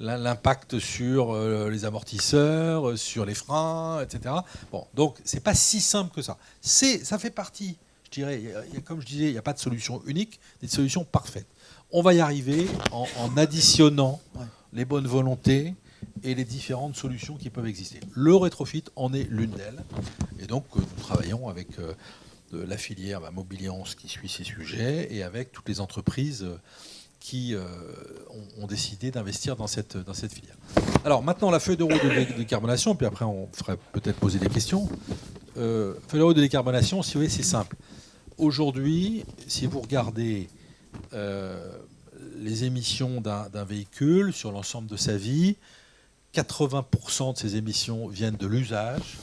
l'impact sur les amortisseurs, sur les freins, etc. Bon, donc, ce n'est pas si simple que ça. Ça fait partie, je dirais, comme je disais, il n'y a pas de solution unique, des solutions parfaites. On va y arriver en additionnant les bonnes volontés et les différentes solutions qui peuvent exister. Le rétrofit en est l'une d'elles. Et donc, nous travaillons avec de la filière Mobiliance qui suit ces sujets et avec toutes les entreprises qui ont décidé d'investir dans cette filière. Alors maintenant, la feuille de route de décarbonation, puis après on ferait peut-être poser des questions. Feuille de route de décarbonation, si vous voulez, c'est simple. Aujourd'hui, si vous regardez les émissions d'un véhicule sur l'ensemble de sa vie, 80% de ces émissions viennent de l'usage,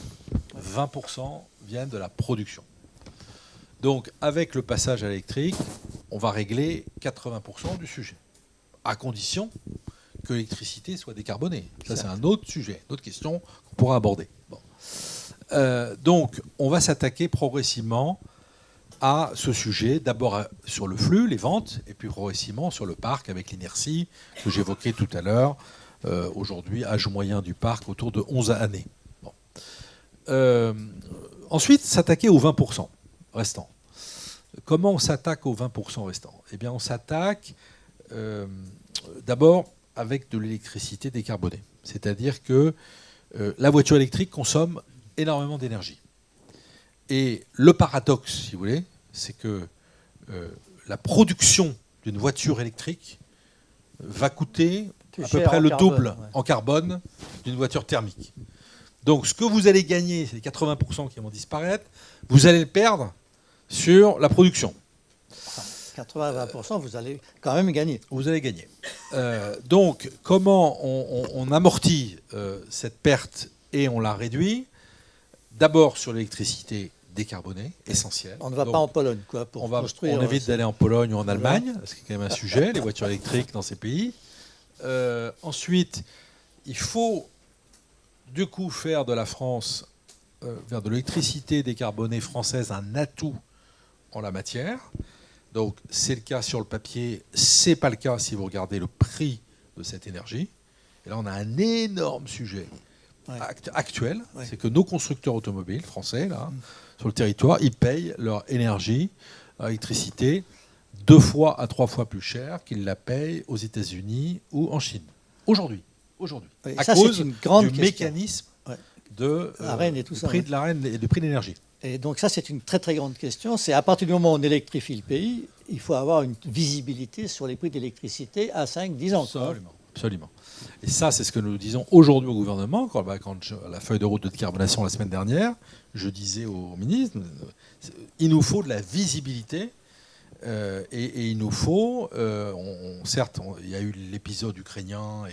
20% viennent de la production. Donc, avec le passage à l'électrique, on va régler 80% du sujet, à condition que l'électricité soit décarbonée. Ça, c'est un autre sujet, une autre question qu'on pourra aborder. Bon. Donc, on va s'attaquer progressivement à ce sujet, d'abord sur le flux, les ventes, et puis progressivement sur le parc avec l'inertie que j'évoquais tout à l'heure. Aujourd'hui, âge moyen du parc autour de 11 années. Bon. Ensuite, s'attaquer aux 20% restants. Comment on s'attaque aux 20% restants ? Eh bien, on s'attaque d'abord avec de l'électricité décarbonée. C'est-à-dire que la voiture électrique consomme énormément d'énergie. Et le paradoxe, si vous voulez, c'est que la production d'une voiture électrique va coûter à peu près le double en carbone d'une voiture thermique. Donc ce que vous allez gagner, c'est les 80% qui vont disparaître, vous allez le perdre sur la production. 80-20%, vous allez quand même gagner. Vous allez gagner. Donc comment on amortit cette perte et on la réduit ? D'abord sur l'électricité décarbonée, essentielle. On ne va pas en Pologne, quoi, pour construire. On évite d'aller en Pologne ou en Allemagne, ce qui est quand même un sujet, les voitures électriques dans ces pays. Ensuite, il faut du coup faire de la France, vers de l'électricité décarbonée française, un atout en la matière. Donc c'est le cas sur le papier, c'est pas le cas si vous regardez le prix de cette énergie. Et là on a un énorme sujet actuel, c'est que nos constructeurs automobiles français, là, sur le territoire, ils payent leur énergie, leur électricité, 2 fois à 3 fois plus cher qu'ils la payent aux États-Unis ou en Chine. Aujourd'hui. À cause du mécanisme de prix de l'AREN et du prix de l'énergie. Et donc ça, c'est une très très grande question. C'est à partir du moment où on électrifie le pays, il faut avoir une visibilité sur les prix d'électricité à 5-10 ans. Absolument. Et ça, c'est ce que nous disons aujourd'hui au gouvernement. Quand la feuille de route de décarbonation la semaine dernière, je disais au ministre, il nous faut de la visibilité et il nous faut, certes, il y a eu l'épisode ukrainien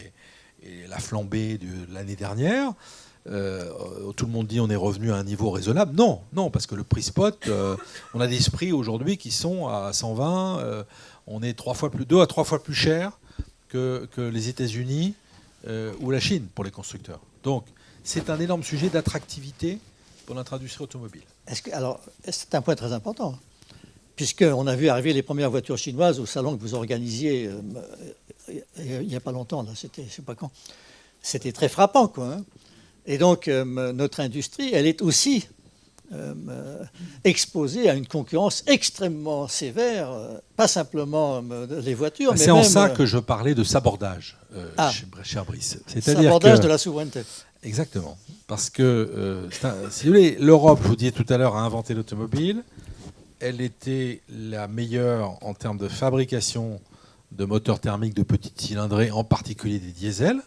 et la flambée de l'année dernière. Tout le monde dit on est revenu à un niveau raisonnable. Non, parce que le prix spot, on a des prix aujourd'hui qui sont à 120, on est 2 à 3 fois plus cher que les États-Unis ou la Chine pour les constructeurs. Donc c'est un énorme sujet d'attractivité pour notre industrie automobile. Alors, c'est un point très important, puisqu'on a vu arriver les premières voitures chinoises au salon que vous organisiez il n'y a pas longtemps, là, c'était, je ne sais pas quand. C'était très frappant, quoi. Hein. Et donc, notre industrie, elle est aussi exposée à une concurrence extrêmement sévère, pas simplement les voitures, mais c'est en ça que je parlais de sabordage, cher Brice. C'est-à-dire sabordage de la souveraineté. Exactement. Parce que, si vous voulez, l'Europe, je vous disais tout à l'heure, a inventé l'automobile. Elle était la meilleure en termes de fabrication de moteurs thermiques de petite cylindrée, en particulier des diesels,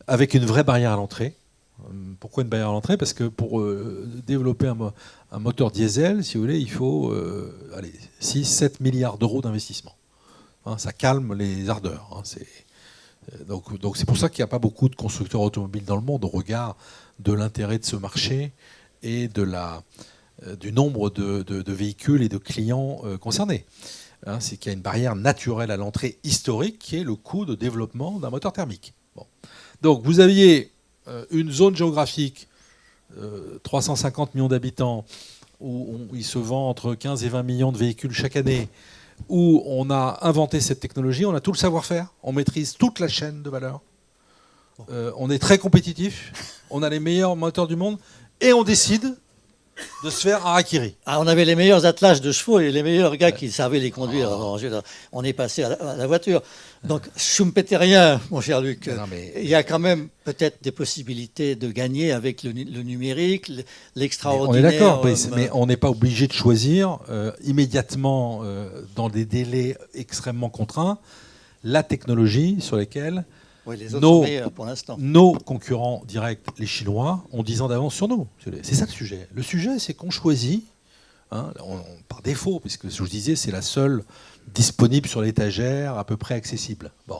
avec une vraie barrière à l'entrée. Pourquoi une barrière à l'entrée ? Parce que pour développer un moteur diesel, si vous voulez, il faut 6-7 milliards d'euros d'investissement. Ça calme les ardeurs. Donc c'est pour ça qu'il n'y a pas beaucoup de constructeurs automobiles dans le monde au regard de l'intérêt de ce marché et du nombre de véhicules et de clients concernés. C'est qu'il y a une barrière naturelle à l'entrée historique qui est le coût de développement d'un moteur thermique. Bon. Donc vous aviez une zone géographique, 350 millions d'habitants, où il se vend entre 15 et 20 millions de véhicules chaque année, où on a inventé cette technologie, on a tout le savoir-faire, on maîtrise toute la chaîne de valeur. On est très compétitif, on a les meilleurs moteurs du monde, et on décide de se faire harakiri. Ah, on avait les meilleurs attelages de chevaux et les meilleurs gars qui savaient les conduire. Alors, on est passé à la voiture. Donc, schumpeterien, mon cher Luc, il y a quand même peut-être des possibilités de gagner avec le numérique, l'extraordinaire. On est d'accord, mais on n'est pas obligé de choisir immédiatement, dans des délais extrêmement contraints, la technologie sur laquelle oui, les autres sont meilleurs pour l'instant. Nos concurrents directs, les Chinois, ont 10 ans d'avance sur nous. C'est ça le sujet. Le sujet, c'est qu'on choisit, par défaut, puisque je vous disais, c'est la seule disponible sur l'étagère, à peu près accessible. Bon.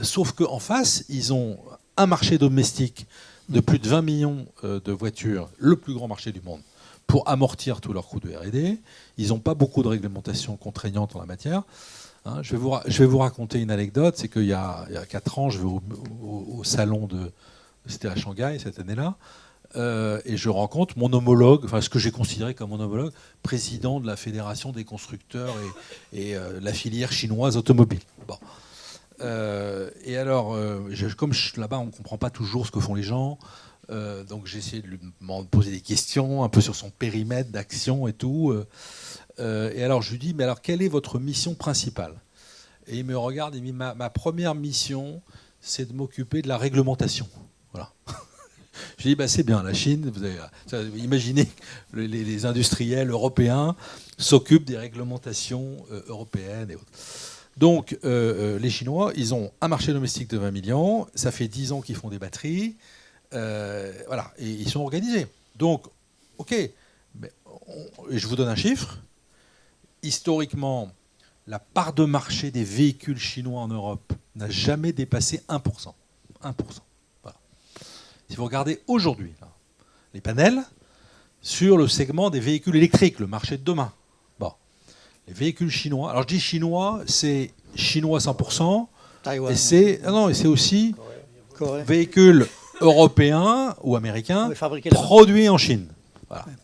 Sauf qu'en face, ils ont un marché domestique de plus de 20 millions de voitures, le plus grand marché du monde, pour amortir tous leurs coûts de R&D. Ils n'ont pas beaucoup de réglementations contraignantes en la matière. Je vais vous raconter une anecdote, c'est qu'il y a 4 ans, je vais au salon c'était à Shanghai cette année-là, et je rencontre mon homologue, enfin ce que j'ai considéré comme mon homologue, président de la Fédération des constructeurs et la filière chinoise automobile. Bon. Et alors, comme là-bas on ne comprend pas toujours ce que font les gens, donc j'ai essayé de lui poser des questions un peu sur son périmètre d'action et tout. Et alors je lui dis, mais alors quelle est votre mission principale? Et il me regarde et il me dit, ma première mission, c'est de m'occuper de la réglementation. Voilà. Je lui dis, c'est bien, la Chine, vous avez imaginez que les industriels européens s'occupent des réglementations européennes et autres. Donc les Chinois, ils ont un marché domestique de 20 millions, ça fait 10 ans qu'ils font des batteries, voilà, et ils sont organisés. Donc, ok, mais et je vous donne un chiffre. Historiquement, la part de marché des véhicules chinois en Europe n'a jamais dépassé 1%. 1%. Voilà. Si vous regardez aujourd'hui les panels sur le segment des véhicules électriques, le marché de demain, les véhicules chinois, alors je dis chinois, c'est chinois 100%, Taïwan, et c'est aussi Corée. Véhicules européens ou américains produits en Chine. Voilà. Ouais.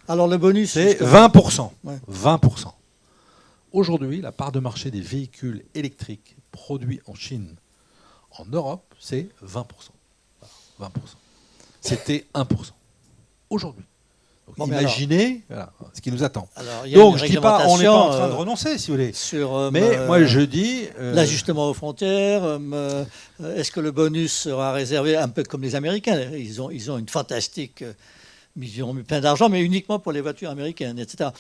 Alors le bonus, c'est 20%. Ouais. 20%. Aujourd'hui, la part de marché des véhicules électriques produits en Chine, en Europe, c'est 20%. Voilà, 20%. C'était 1%. Aujourd'hui. Donc, imaginez ce qui nous attend. Donc je ne dis pas, on n'est pas en train de renoncer, si vous voulez. Mais moi je dis... l'ajustement aux frontières, est-ce que le bonus sera réservé un peu comme les Américains? Ils ont une fantastique... Ils ont mis plein d'argent, mais uniquement pour les voitures américaines, etc.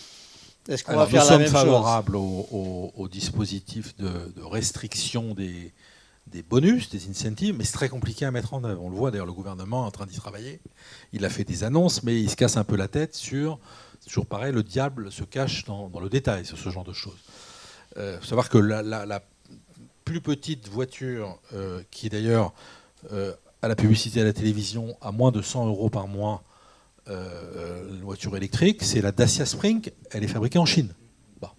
Est-ce qu'on va faire la même chose? Nous sommes favorables au dispositif de restriction des bonus, des incentives, mais c'est très compliqué à mettre en œuvre. On le voit d'ailleurs, le gouvernement est en train d'y travailler. Il a fait des annonces, mais il se casse un peu la tête sur... C'est toujours pareil, le diable se cache dans le détail sur ce genre de choses. Il faut savoir que la plus petite voiture, qui d'ailleurs, à la publicité à la télévision, à moins de 100 € par mois, une voiture électrique, c'est la Dacia Spring, elle est fabriquée en Chine. Bon.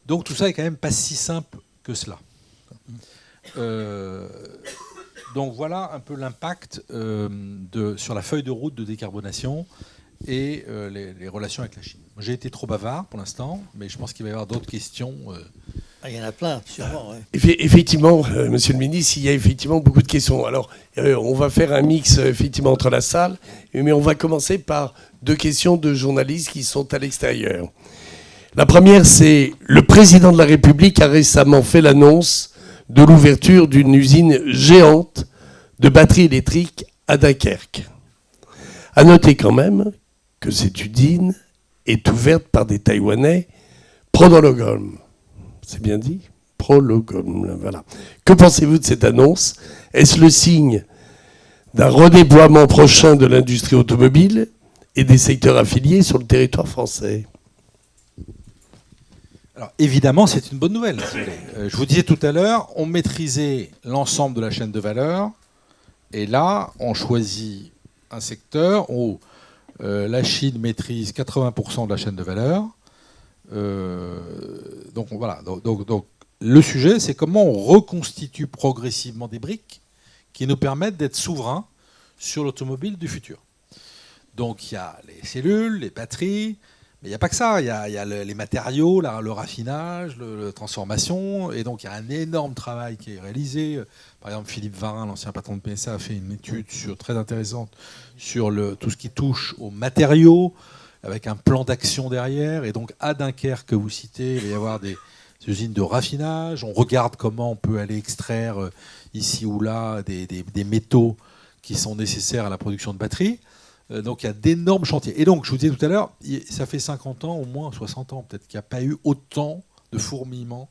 Donc tout ça est quand même pas si simple que cela. Donc voilà un peu l'impact sur la feuille de route de décarbonation et les relations avec la Chine. J'ai été trop bavard pour l'instant, mais je pense qu'il va y avoir d'autres questions. Il y en a plein, sûrement. Ouais. Effectivement, monsieur le ministre, il y a effectivement beaucoup de questions. Alors, on va faire un mix effectivement entre la salle, mais on va commencer par 2 questions de journalistes qui sont à l'extérieur. La première, c'est le président de la République a récemment fait l'annonce de l'ouverture d'une usine géante de batteries électriques à Dunkerque. À noter quand même que cette usine est ouverte par des Taïwanais Prodologom. C'est bien dit? Prologom, voilà. Que pensez-vous de cette annonce? Est-ce le signe d'un redéploiement prochain de l'industrie automobile et des secteurs affiliés sur le territoire français? Alors évidemment, c'est une bonne nouvelle. Je vous disais tout à l'heure, on maîtrisait l'ensemble de la chaîne de valeur, et là, on choisit un secteur où la Chine maîtrise 80% de la chaîne de valeur. Donc voilà. Donc, le sujet, c'est comment on reconstitue progressivement des briques qui nous permettent d'être souverains sur l'automobile du futur. Donc il y a les cellules, les batteries, Mais il n'y a pas que ça. Il y a les matériaux, le raffinage, la transformation. Et donc, il y a un énorme travail qui est réalisé. Par exemple, Philippe Varin, l'ancien patron de PSA, a fait une étude très intéressante sur tout ce qui touche aux matériaux, avec un plan d'action derrière. Et donc, à Dunkerque, que vous citez, il va y avoir des usines de raffinage. On regarde comment on peut aller extraire ici ou là des métaux qui sont nécessaires à la production de batteries. Donc il y a d'énormes chantiers. Et donc, je vous disais tout à l'heure, ça fait 50 ans, au moins 60 ans peut-être, qu'il n'y a pas eu autant de fourmillement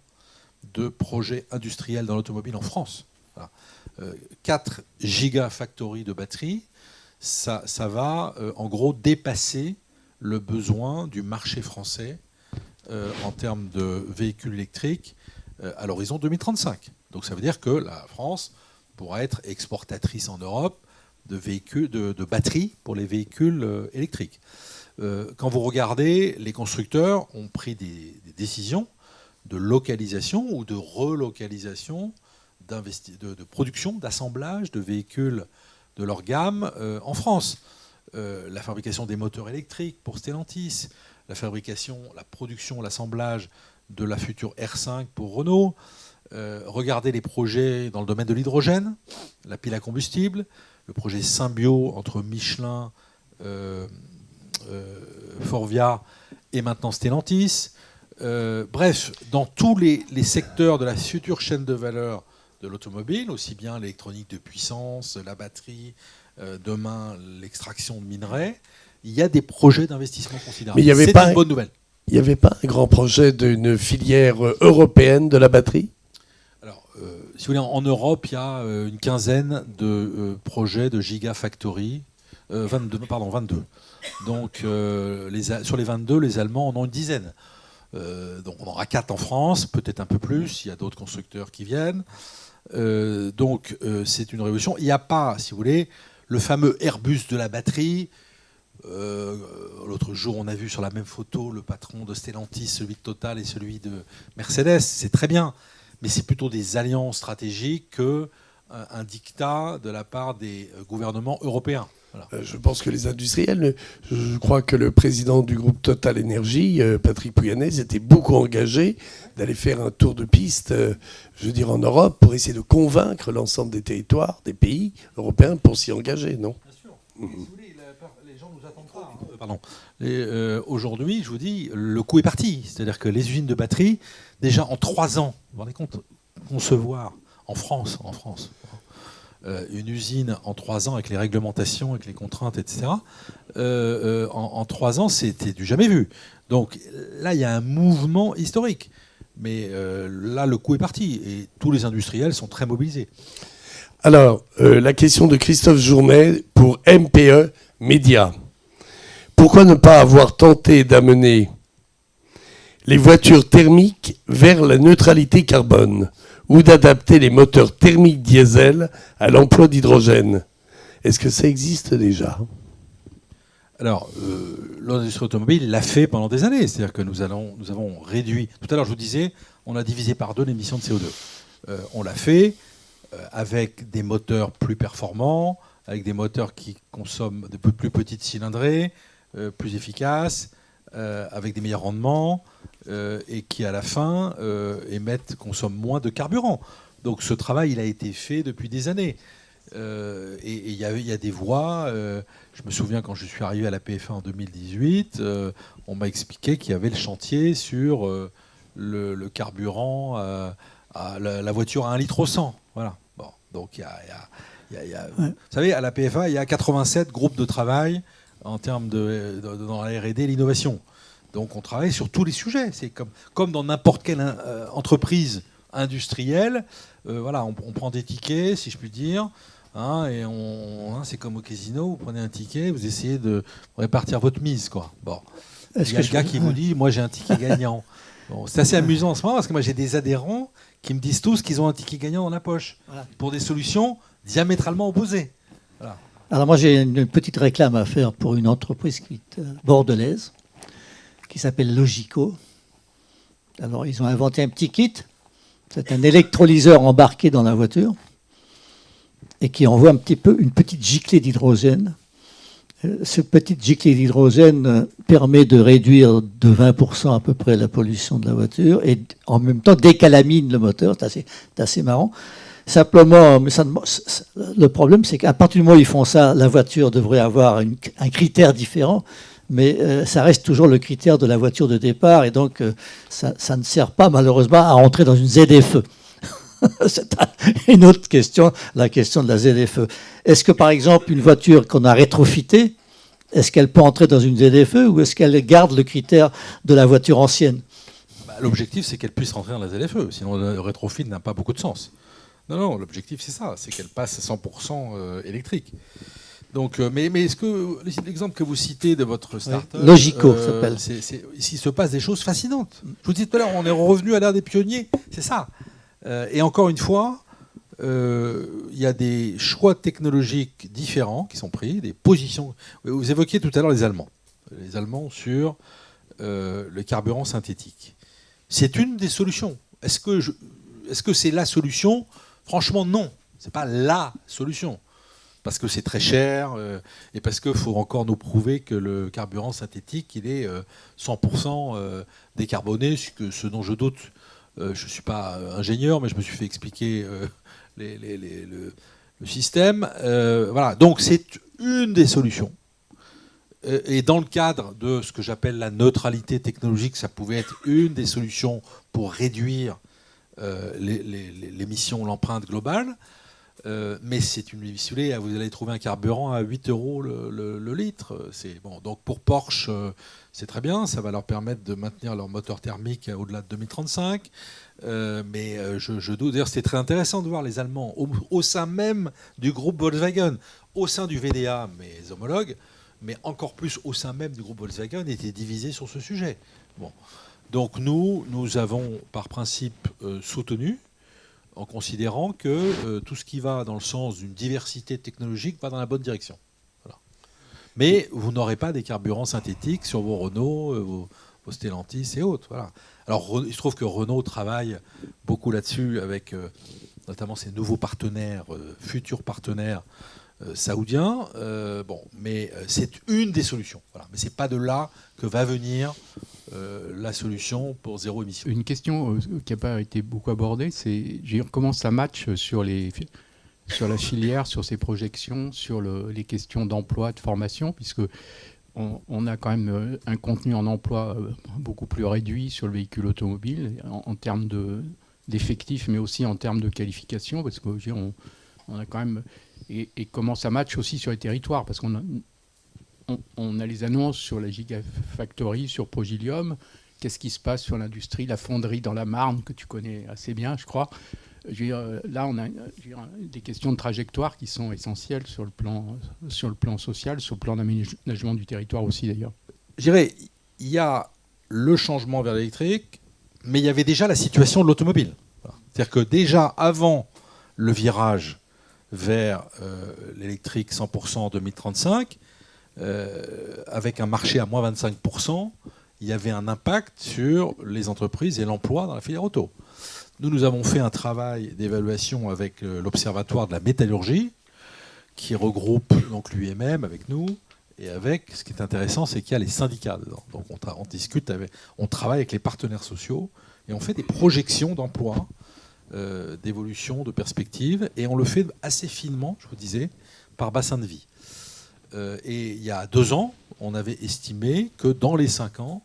de projets industriels dans l'automobile en France. Voilà. 4 gigafactories de batteries, ça va en gros dépasser le besoin du marché français en termes de véhicules électriques à l'horizon 2035. Donc ça veut dire que la France pourra être exportatrice en Europe de véhicules, de batteries pour les véhicules électriques. Quand vous regardez, les constructeurs ont pris des décisions de localisation ou de relocalisation de production, d'assemblage de véhicules de leur gamme en France. La fabrication des moteurs électriques pour Stellantis, la production, l'assemblage de la future R5 pour Renault. Regardez les projets dans le domaine de l'hydrogène, la pile à combustible, le projet Symbio entre Michelin, Forvia et maintenant Stellantis. Bref, dans tous les secteurs de la future chaîne de valeur de l'automobile, aussi bien l'électronique de puissance, la batterie, demain l'extraction de minerais, il y a des projets d'investissement considérables. Mais c'est une bonne nouvelle. Il n'y avait pas un grand projet d'une filière européenne de la batterie ? Alors, si vous voulez, en Europe, il y a une quinzaine de projets de gigafactories. 22. Donc, sur les 22, les Allemands en ont une dizaine. Donc, on en aura 4 en France, peut-être un peu plus. Il y a d'autres constructeurs qui viennent. Donc, c'est une révolution. Il n'y a pas, si vous voulez, le fameux Airbus de la batterie. L'autre jour, on a vu sur la même photo le patron de Stellantis, celui de Total et celui de Mercedes. C'est très bien. Mais c'est plutôt des alliances stratégiques qu'un diktat de la part des gouvernements européens. Voilà. Je pense que les industriels, je crois que le président du groupe Total Énergie, Patrick Pouyanné, était beaucoup engagé d'aller faire un tour de piste, en Europe, pour essayer de convaincre l'ensemble des territoires, des pays européens pour s'y engager, non ? Bien sûr. Si vous voulez, les gens nous attendent pas. Pardon. Aujourd'hui, je vous dis, le coup est parti. C'est-à-dire que les usines de batterie, déjà en 3 ans, vous vous rendez compte, concevoir en France, une usine en 3 ans avec les réglementations, avec les contraintes, etc. En 3 ans, c'était du jamais vu. Donc là, il y a un mouvement historique. Mais là, le coup est parti. Et tous les industriels sont très mobilisés. Alors, la question de Christophe Journet pour MPE Média. Pourquoi ne pas avoir tenté d'amener les voitures thermiques vers la neutralité carbone ou d'adapter les moteurs thermiques diesel à l'emploi d'hydrogène ? Est-ce que ça existe déjà ? Alors, l'industrie automobile l'a fait pendant des années. C'est-à-dire que nous avons réduit... Tout à l'heure, je vous disais, on a divisé par 2 l'émission de CO2. On l'a fait avec des moteurs plus performants, avec des moteurs qui consomment de plus petites cylindrées, plus efficaces, avec des meilleurs rendements, et qui, à la fin, consomment moins de carburant. Donc ce travail, il a été fait depuis des années. Et il y a des voies. Je me souviens quand je suis arrivé à la PFA en 2018, on m'a expliqué qu'il y avait le chantier sur le carburant à la voiture à 1 litre au 100. Voilà. Bon, donc ouais. Vous savez, à la PFA, il y a 87 groupes de travail en termes dans la R&D et l'innovation. Donc on travaille sur tous les sujets. C'est comme dans n'importe quelle entreprise industrielle. Voilà, on prend des tickets, si je puis dire. Et c'est comme au casino, vous prenez un ticket, vous essayez de répartir votre mise, quoi. Bon, il y a le gars qui vous dit, moi j'ai un ticket gagnant. Bon, c'est assez amusant en ce moment parce que moi j'ai des adhérents qui me disent tous qu'ils ont un ticket gagnant dans la poche pour des solutions diamétralement opposées. Voilà. Alors moi j'ai une petite réclame à faire pour une entreprise bordelaise qui s'appelle Logico. Alors ils ont inventé un petit kit, c'est un électrolyseur embarqué dans la voiture et qui envoie une petite giclée d'hydrogène Ce petit giclée d'hydrogène permet de réduire de 20% à peu près la pollution de la voiture et en même temps décalamine le moteur. C'est assez marrant. Simplement, le problème, c'est qu'à partir du moment où ils font ça, la voiture devrait avoir un critère différent, mais ça reste toujours le critère de la voiture de départ, et donc ça ne sert pas malheureusement à entrer dans une ZFE. C'est une autre question, la question de la ZFE. Est-ce que, par exemple, une voiture qu'on a rétrofitée, est-ce qu'elle peut entrer dans une ZFE ou est-ce qu'elle garde le critère de la voiture ancienne ? L'objectif, c'est qu'elle puisse rentrer dans la ZFE, sinon le rétrofit n'a pas beaucoup de sens. Non, l'objectif, c'est ça, c'est qu'elle passe à 100% électrique. Donc, mais est-ce que l'exemple que vous citez de votre start-up, Logico s'appelle. Il se passe des choses fascinantes. Je vous disais tout à l'heure, on est revenu à l'ère des pionniers, c'est ça. Et encore une fois, il y a des choix technologiques différents qui sont pris, des positions. Vous évoquiez tout à l'heure les Allemands sur le carburant synthétique. C'est une des solutions. Est-ce que c'est la solution ? Franchement, non. C'est pas la solution. Parce que c'est très cher et parce qu'il faut encore nous prouver que le carburant synthétique, il est 100% décarboné, ce dont je doute. Je ne suis pas ingénieur, mais je me suis fait expliquer le système. Voilà. Donc c'est une des solutions. Et dans le cadre de ce que j'appelle la neutralité technologique, ça pouvait être une des solutions pour réduire l'émission, l'empreinte globale. Mais c'est une émission, vous allez trouver un carburant à 8 € le litre. Bon. Donc pour Porsche, c'est très bien, ça va leur permettre de maintenir leur moteur thermique au-delà de 2035. Mais je doute. D'ailleurs, c'était très intéressant de voir les Allemands au sein même du groupe Volkswagen, au sein du VDA, mes homologues, mais encore plus au sein même du groupe Volkswagen, étaient divisés sur ce sujet. Bon. Donc nous avons par principe soutenu, en considérant que tout ce qui va dans le sens d'une diversité technologique va dans la bonne direction. Voilà. Mais vous n'aurez pas des carburants synthétiques sur vos Renault, vos Stellantis et autres. Voilà. Alors il se trouve que Renault travaille beaucoup là-dessus avec notamment ses nouveaux partenaires, futurs partenaires saoudiens. Mais c'est une des solutions. Voilà. Mais c'est pas de là que va venir la solution pour zéro émission. Une question qui n'a pas été beaucoup abordée, c'est comment ça match sur la filière, sur ses projections, sur les questions d'emploi, de formation, puisque on a quand même un contenu en emploi beaucoup plus réduit sur le véhicule automobile en termes d'effectifs, mais aussi en termes de qualification, parce qu'on a quand même et comment ça match aussi sur les territoires, parce qu'on a les annonces sur la Gigafactory, sur Progilium. Qu'est-ce qui se passe sur l'industrie, la fonderie dans la Marne, que tu connais assez bien, je crois. Là, on a des questions de trajectoire qui sont essentielles sur le plan social, sur le plan d'aménagement du territoire aussi, d'ailleurs. Je dirais, il y a le changement vers l'électrique, mais il y avait déjà la situation de l'automobile. C'est-à-dire que déjà, avant le virage vers l'électrique 100% en 2035, avec un marché à moins 25%, il y avait un impact sur les entreprises et l'emploi dans la filière auto. Nous avons fait un travail d'évaluation avec l'Observatoire de la métallurgie, qui regroupe donc l'UMM avec nous, et avec, ce qui est intéressant, c'est qu'il y a les syndicats dedans. Donc on discute, on travaille avec les partenaires sociaux, et on fait des projections d'emploi, d'évolution, de perspective, et on le fait assez finement, je vous disais, par bassin de vie. Et il y a 2 ans, on avait estimé que dans les 5 ans,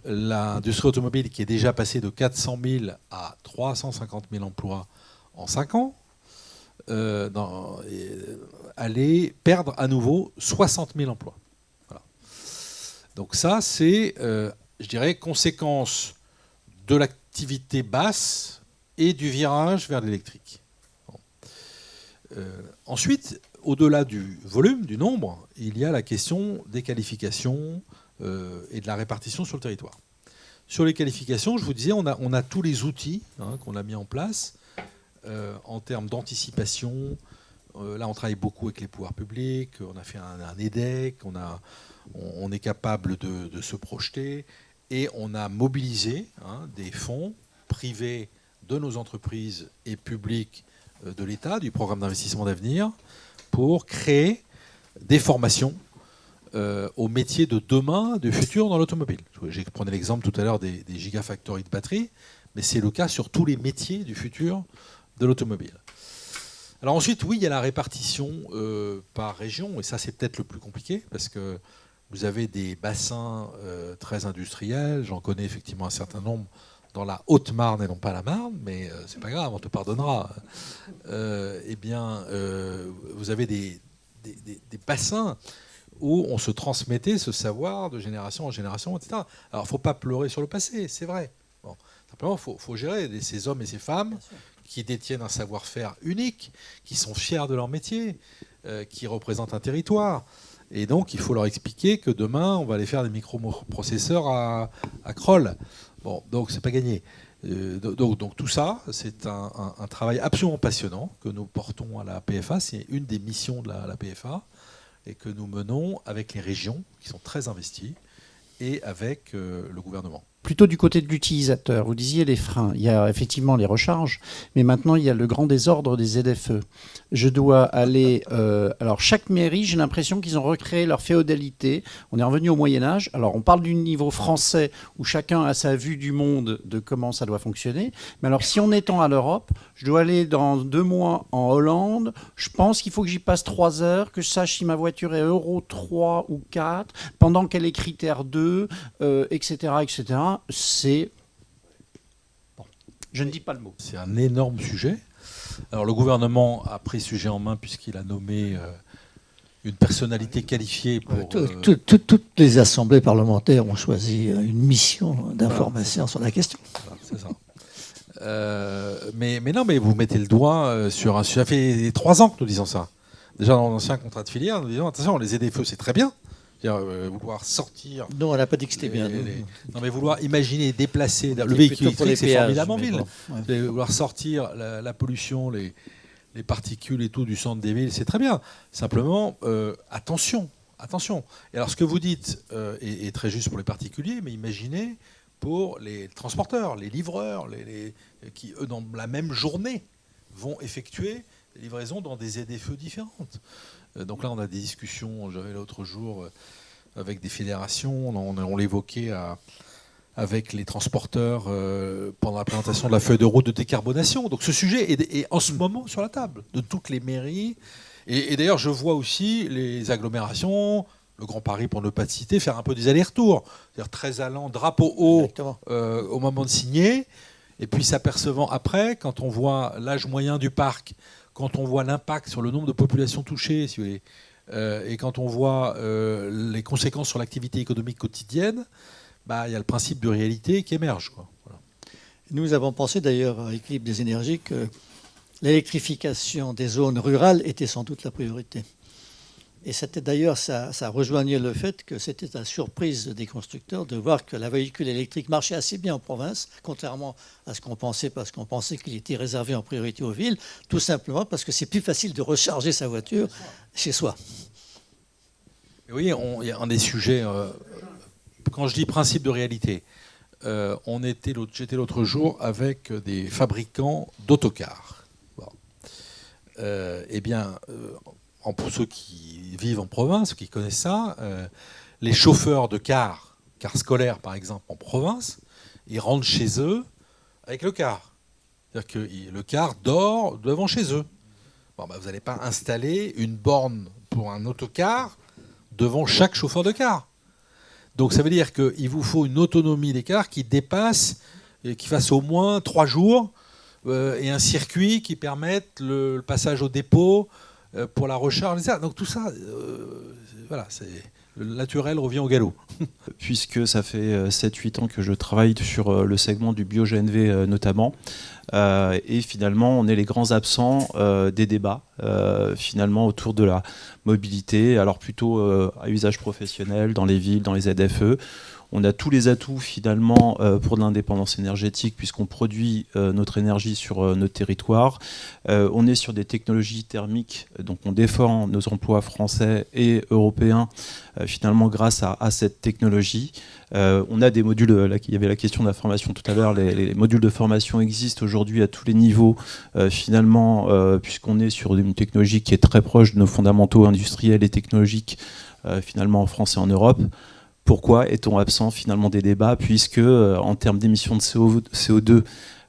l'industrie automobile, qui est déjà passée de 400 000 à 350 000 emplois en 5 ans, allait perdre à nouveau 60 000 emplois. Voilà. Donc ça, c'est, je dirais, conséquence de l'activité basse et du virage vers l'électrique. Bon. Ensuite, au-delà du volume, du nombre, il y a la question des qualifications et de la répartition sur le territoire. Sur les qualifications, je vous disais, on a tous les outils qu'on a mis en place en termes d'anticipation. Là, on travaille beaucoup avec les pouvoirs publics, on a fait un EDEC, on est capable de se projeter, et on a mobilisé des fonds privés de nos entreprises et publics de l'État, du programme d'investissement d'avenir, pour créer des formations aux métiers de demain, du futur dans l'automobile. J'ai pris l'exemple tout à l'heure des gigafactories de batteries, mais c'est le cas sur tous les métiers du futur de l'automobile. Alors ensuite, oui, il y a la répartition par région, et ça c'est peut-être le plus compliqué, parce que vous avez des bassins très industriels, j'en connais effectivement un certain nombre dans la Haute-Marne et non pas la Marne, mais c'est pas grave, on te pardonnera. Vous avez des bassins où on se transmettait ce savoir de génération en génération, etc. Alors, il ne faut pas pleurer sur le passé, c'est vrai. Bon. Simplement, il faut gérer ces hommes et ces femmes qui détiennent un savoir-faire unique, qui sont fiers de leur métier, qui représentent un territoire. Et donc, il faut leur expliquer que demain, on va aller faire des microprocesseurs à Crolles. Bon, donc, c'est pas gagné. Donc tout ça, c'est un travail absolument passionnant que nous portons à la PFA. C'est une des missions de la PFA et que nous menons avec les régions qui sont très investies et avec le gouvernement. Plutôt du côté de l'utilisateur, vous disiez les freins. Il y a effectivement les recharges, mais maintenant il y a le grand désordre des ZFE. Je dois aller... alors chaque mairie, j'ai l'impression qu'ils ont recréé leur féodalité. On est revenu au Moyen-Âge. Alors on parle du niveau français où chacun a sa vue du monde de comment ça doit fonctionner. Mais alors si on étend à l'Europe, je dois aller dans 2 mois en Hollande. Je pense qu'il faut que j'y passe 3 heures, que je sache si ma voiture est Euro 3 ou 4, pendant qu'elle est critère 2, etc., etc. C'est... Bon, je ne dis pas le mot. C'est un énorme sujet. Alors le gouvernement a pris ce sujet en main puisqu'il a nommé une personnalité qualifiée pour... Toutes les assemblées parlementaires ont choisi une mission d'information sur la question. Voilà, c'est ça. Mais non, mais vous mettez le doigt sur un sujet. Ça fait 3 ans que nous disons ça. Déjà dans l'ancien contrat de filière, nous disons attention, les ZFE c'est très bien. Vouloir sortir... Non, elle n'a pas dit que c'était bien. Non, mais vouloir imaginer, déplacer... Le véhicule électrique, c'est formidable en ville. Ouais. Vouloir sortir la pollution, les particules et tout du centre des villes, c'est très bien. Simplement, attention. Et alors, ce que vous dites est très juste pour les particuliers, mais imaginez pour les transporteurs, les livreurs, qui, eux, dans la même journée, vont effectuer des livraisons dans des ZFE différentes. Donc là, on a des discussions, j'avais l'autre jour, avec des fédérations, on l'évoquait avec les transporteurs pendant la présentation de la feuille de route de décarbonation. Donc ce sujet est en ce moment sur la table de toutes les mairies. Et d'ailleurs, je vois aussi les agglomérations, le Grand Paris pour ne pas te citer, faire un peu des allers-retours. C'est-à-dire très allant, drapeau haut au moment de signer, et puis s'apercevant après, quand on voit l'âge moyen du parc, quand on voit l'impact sur le nombre de populations touchées, si vous voulez, et quand on voit les conséquences sur l'activité économique quotidienne, il y a le principe de réalité qui émerge, quoi. Voilà. Nous avons pensé d'ailleurs à Équilibre des énergies que l'électrification des zones rurales était sans doute la priorité. Et c'était d'ailleurs, ça rejoignait le fait que c'était la surprise des constructeurs de voir que la véhicule électrique marchait assez bien en province, contrairement à ce qu'on pensait, parce qu'on pensait qu'il était réservé en priorité aux villes, tout simplement parce que c'est plus facile de recharger sa voiture chez soi. Oui, il y a un des sujets, quand je dis principe de réalité, j'étais l'autre jour avec des fabricants d'autocars. Bon. Pour ceux qui vivent en province, qui connaissent ça, les chauffeurs de cars scolaires par exemple en province, ils rentrent chez eux avec le car. C'est-à-dire que le car dort devant chez eux. Bon, vous n'allez pas installer une borne pour un autocar devant chaque chauffeur de car. Donc ça veut dire qu'il vous faut une autonomie des cars qui dépasse, qui fasse au moins 3 jours, et un circuit qui permette le passage au dépôt, pour la recharge, etc. Donc tout ça, voilà, le naturel revient au galop. Puisque ça fait 7-8 ans que je travaille sur le segment du bio-GNV notamment, et finalement on est les grands absents des débats finalement autour de la mobilité, alors plutôt à usage professionnel, dans les villes, dans les ZFE. On a tous les atouts finalement pour l'indépendance énergétique puisqu'on produit notre énergie sur notre territoire. On est sur des technologies thermiques, donc on défend nos emplois français et européens finalement grâce à cette technologie. On a des modules, il y avait la question de la formation tout à l'heure, les modules de formation existent aujourd'hui à tous les niveaux finalement puisqu'on est sur une technologie qui est très proche de nos fondamentaux industriels et technologiques finalement en France et en Europe. Pourquoi est-on absent finalement des débats, puisque en termes d'émissions de CO2,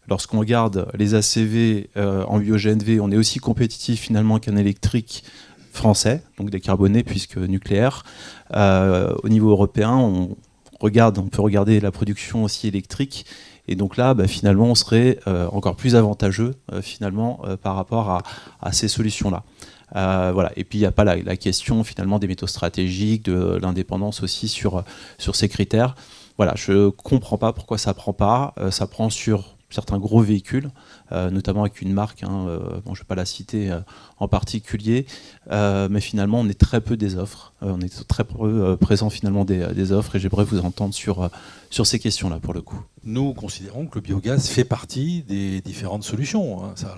lorsqu'on regarde les ACV en bio-GNV, on est aussi compétitif finalement qu'un électrique français, donc décarboné puisque nucléaire. Au niveau européen, on peut regarder la production aussi électrique. Et donc là, finalement, on serait encore plus avantageux finalement par rapport à ces solutions-là. Voilà. Et puis il n'y a pas la question finalement des métaux stratégiques, de l'indépendance aussi sur ces critères. Voilà, je ne comprends pas pourquoi ça ne prend pas. Ça prend sur certains gros véhicules, notamment avec une marque, je ne vais pas la citer en particulier, mais finalement on est très peu des offres, on est très peu présent finalement des offres, et j'aimerais vous entendre sur ces questions-là pour le coup. Nous considérons que le biogaz fait partie des différentes solutions. Hein, ça,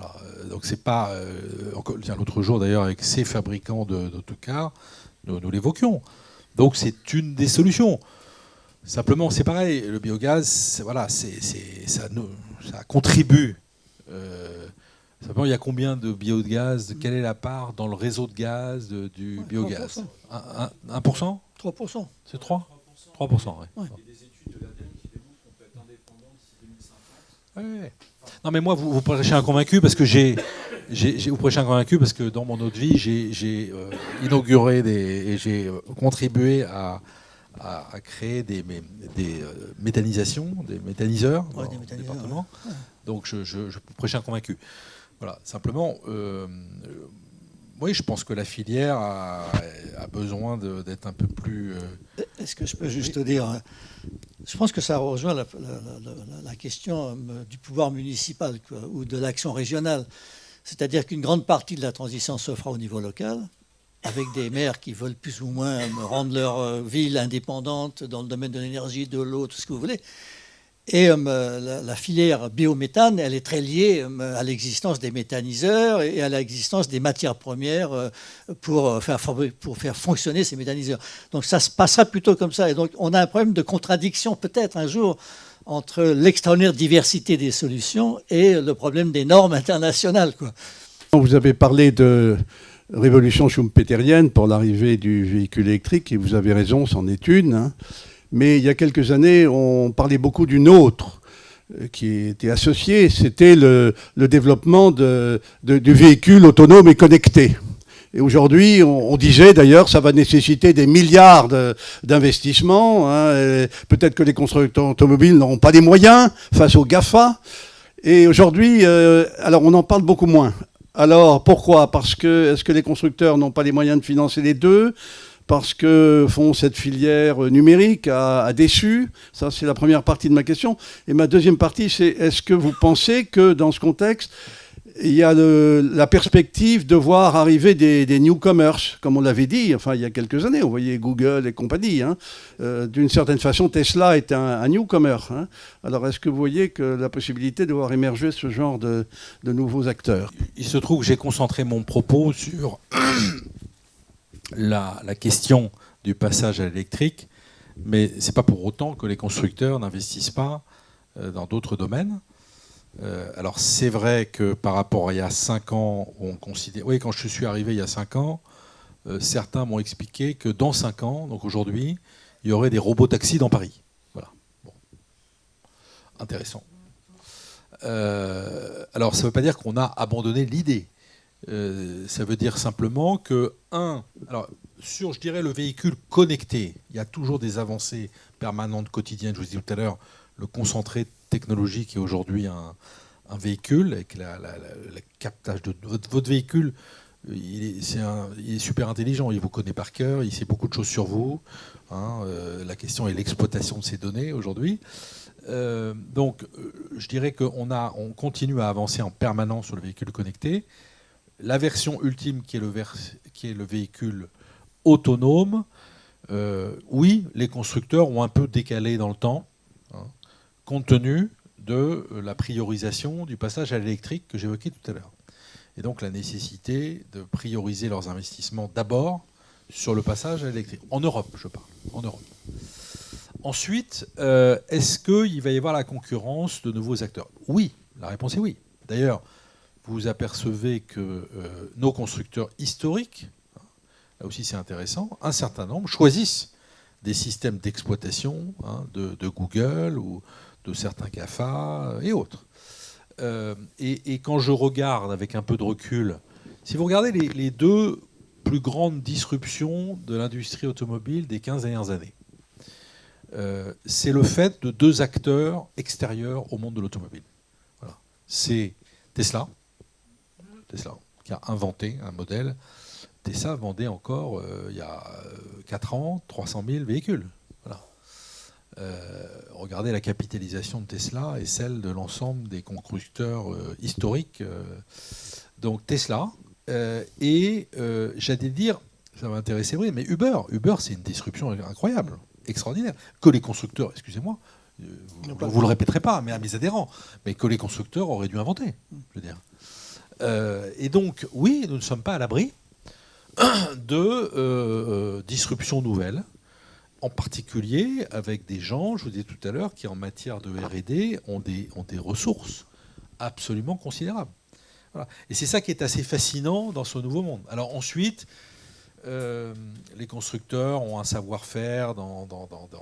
donc c'est pas... l'autre jour d'ailleurs avec ces fabricants d'autocars, nous l'évoquions. Donc c'est une des solutions. Simplement, c'est pareil, le biogaz, voilà, ça contribue. Simplement, il y a combien de biogaz? Quelle est la part dans le réseau de gaz du biogaz? 1%? 3%. C'est 3 3%, oui. Ouais. Il y a des études de l'ADEME qui démontrent qu'on peut être indépendant d'ici 2050. Ouais. Non, mais moi, vous prêchez un convaincu parce que vous prêchez un convaincu parce que dans mon autre vie, j'ai inauguré et j'ai contribué à créer des méthanisations, des méthaniseurs dans le département. Ouais. Donc je prêche un convaincu. Voilà, simplement, oui, je pense que la filière a besoin d'être un peu plus... Est-ce que je peux juste dire, je pense que ça rejoint la question du pouvoir municipal, quoi, ou de l'action régionale. C'est-à-dire qu'une grande partie de la transition se fera au niveau local, avec des maires qui veulent plus ou moins rendre leur ville indépendante dans le domaine de l'énergie, de l'eau, tout ce que vous voulez. Et la filière biométhane, elle est très liée à l'existence des méthaniseurs et à l'existence des matières premières pour faire fonctionner ces méthaniseurs. Donc ça se passera plutôt comme ça. Et donc on a un problème de contradiction peut-être un jour entre l'extraordinaire diversité des solutions et le problème des normes internationales, quoi. Vous avez parlé de révolution schumpeterienne pour l'arrivée du véhicule électrique, et vous avez raison, c'en est une. Hein. Mais il y a quelques années, on parlait beaucoup d'une autre qui était associée, c'était le développement du véhicule autonome et connecté. Et aujourd'hui, on disait d'ailleurs, ça va nécessiter des milliards d'investissements. Hein, peut-être que les constructeurs automobiles n'auront pas les moyens face aux GAFA. Et aujourd'hui, alors on en parle beaucoup moins. Alors pourquoi? Parce que est-ce que les constructeurs n'ont pas les moyens de financer les deux? Parce que cette filière numérique a déçu? Ça, c'est la première partie de ma question. Et ma deuxième partie, c'est est-ce que vous pensez que dans ce contexte, il y a la perspective de voir arriver des newcomers, comme on l'avait dit, enfin il y a quelques années, on voyait Google et compagnie. Hein. D'une certaine façon, Tesla est un newcomer. Hein. Alors est-ce que vous voyez que la possibilité de voir émerger ce genre de nouveaux acteurs? Il se trouve que j'ai concentré mon propos sur la question du passage à l'électrique, mais ce n'est pas pour autant que les constructeurs n'investissent pas dans d'autres domaines. Alors c'est vrai que par rapport à il y a 5 ans, on considère... Oui, quand je suis arrivé il y a 5 ans, certains m'ont expliqué que dans 5 ans, donc aujourd'hui, il y aurait des robots taxis dans Paris. Voilà. Bon. Intéressant. Alors ça ne veut pas dire qu'on a abandonné l'idée. Ça veut dire simplement que, sur, je dirais, le véhicule connecté, il y a toujours des avancées permanentes, quotidiennes. Je vous disais tout à l'heure, le concentré technologique est aujourd'hui un véhicule, avec le captage de votre véhicule. Il est super intelligent, il vous connaît par cœur, il sait beaucoup de choses sur vous. Hein, la question est l'exploitation de ces données aujourd'hui. Donc, je dirais qu'on continue à avancer en permanence sur le véhicule connecté. La version ultime qui est le véhicule autonome, oui, les constructeurs ont un peu décalé dans le temps, hein, compte tenu de la priorisation du passage à l'électrique que j'évoquais tout à l'heure. Et donc la nécessité de prioriser leurs investissements d'abord sur le passage à l'électrique. En Europe, je parle. En Europe. Ensuite, est-ce qu'il va y avoir la concurrence de nouveaux acteurs? Oui, la réponse est oui. D'ailleurs, vous apercevez que nos constructeurs historiques, là aussi c'est intéressant, un certain nombre choisissent des systèmes d'exploitation de Google ou de certains GAFA et autres. Et quand je regarde avec un peu de recul, si vous regardez les deux plus grandes disruptions de l'industrie automobile des 15 dernières années, c'est le fait de deux acteurs extérieurs au monde de l'automobile. Voilà. C'est Tesla, qui a inventé un modèle. Tesla vendait encore, il y a 4 ans, 300 000 véhicules. Voilà. Regardez la capitalisation de Tesla et celle de l'ensemble des constructeurs historiques. Donc Tesla, et j'allais dire, ça va intéresser, oui, mais Uber, c'est une disruption incroyable, extraordinaire, que les constructeurs, excusez-moi, vous le répéterez pas, mais à mes adhérents, mais que les constructeurs auraient dû inventer, je veux dire. Et donc, oui, nous ne sommes pas à l'abri de disruptions nouvelles, en particulier avec des gens, je vous disais tout à l'heure, qui en matière de R&D ont des ressources absolument considérables. Voilà. Et c'est ça qui est assez fascinant dans ce nouveau monde. Alors ensuite, les constructeurs ont un savoir-faire dans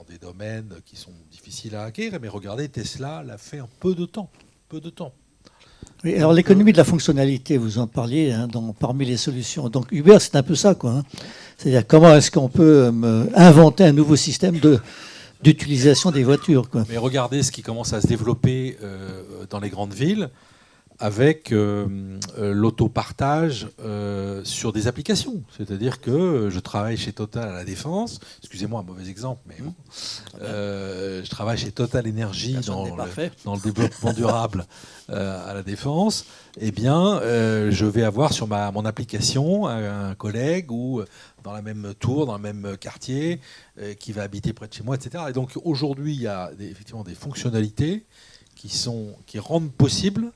des domaines qui sont difficiles à acquérir, mais regardez, Tesla l'a fait en peu de temps. Oui, alors l'économie de la fonctionnalité, vous en parliez parmi les solutions. Donc Uber, c'est un peu ça, quoi. Hein. C'est-à-dire comment est-ce qu'on peut inventer un nouveau système d'utilisation des voitures, quoi. Mais regardez ce qui commence à se développer dans les grandes villes avec l'autopartage sur des applications. C'est-à-dire que je travaille chez Total à la Défense. Excusez-moi, un mauvais exemple, mais bon. Je travaille chez Total Énergie dans le développement durable à la Défense. Eh bien, je vais avoir sur mon application un collègue ou dans la même tour, dans le même quartier, qui va habiter près de chez moi, etc. Et donc aujourd'hui, il y a effectivement des fonctionnalités qui rendent possible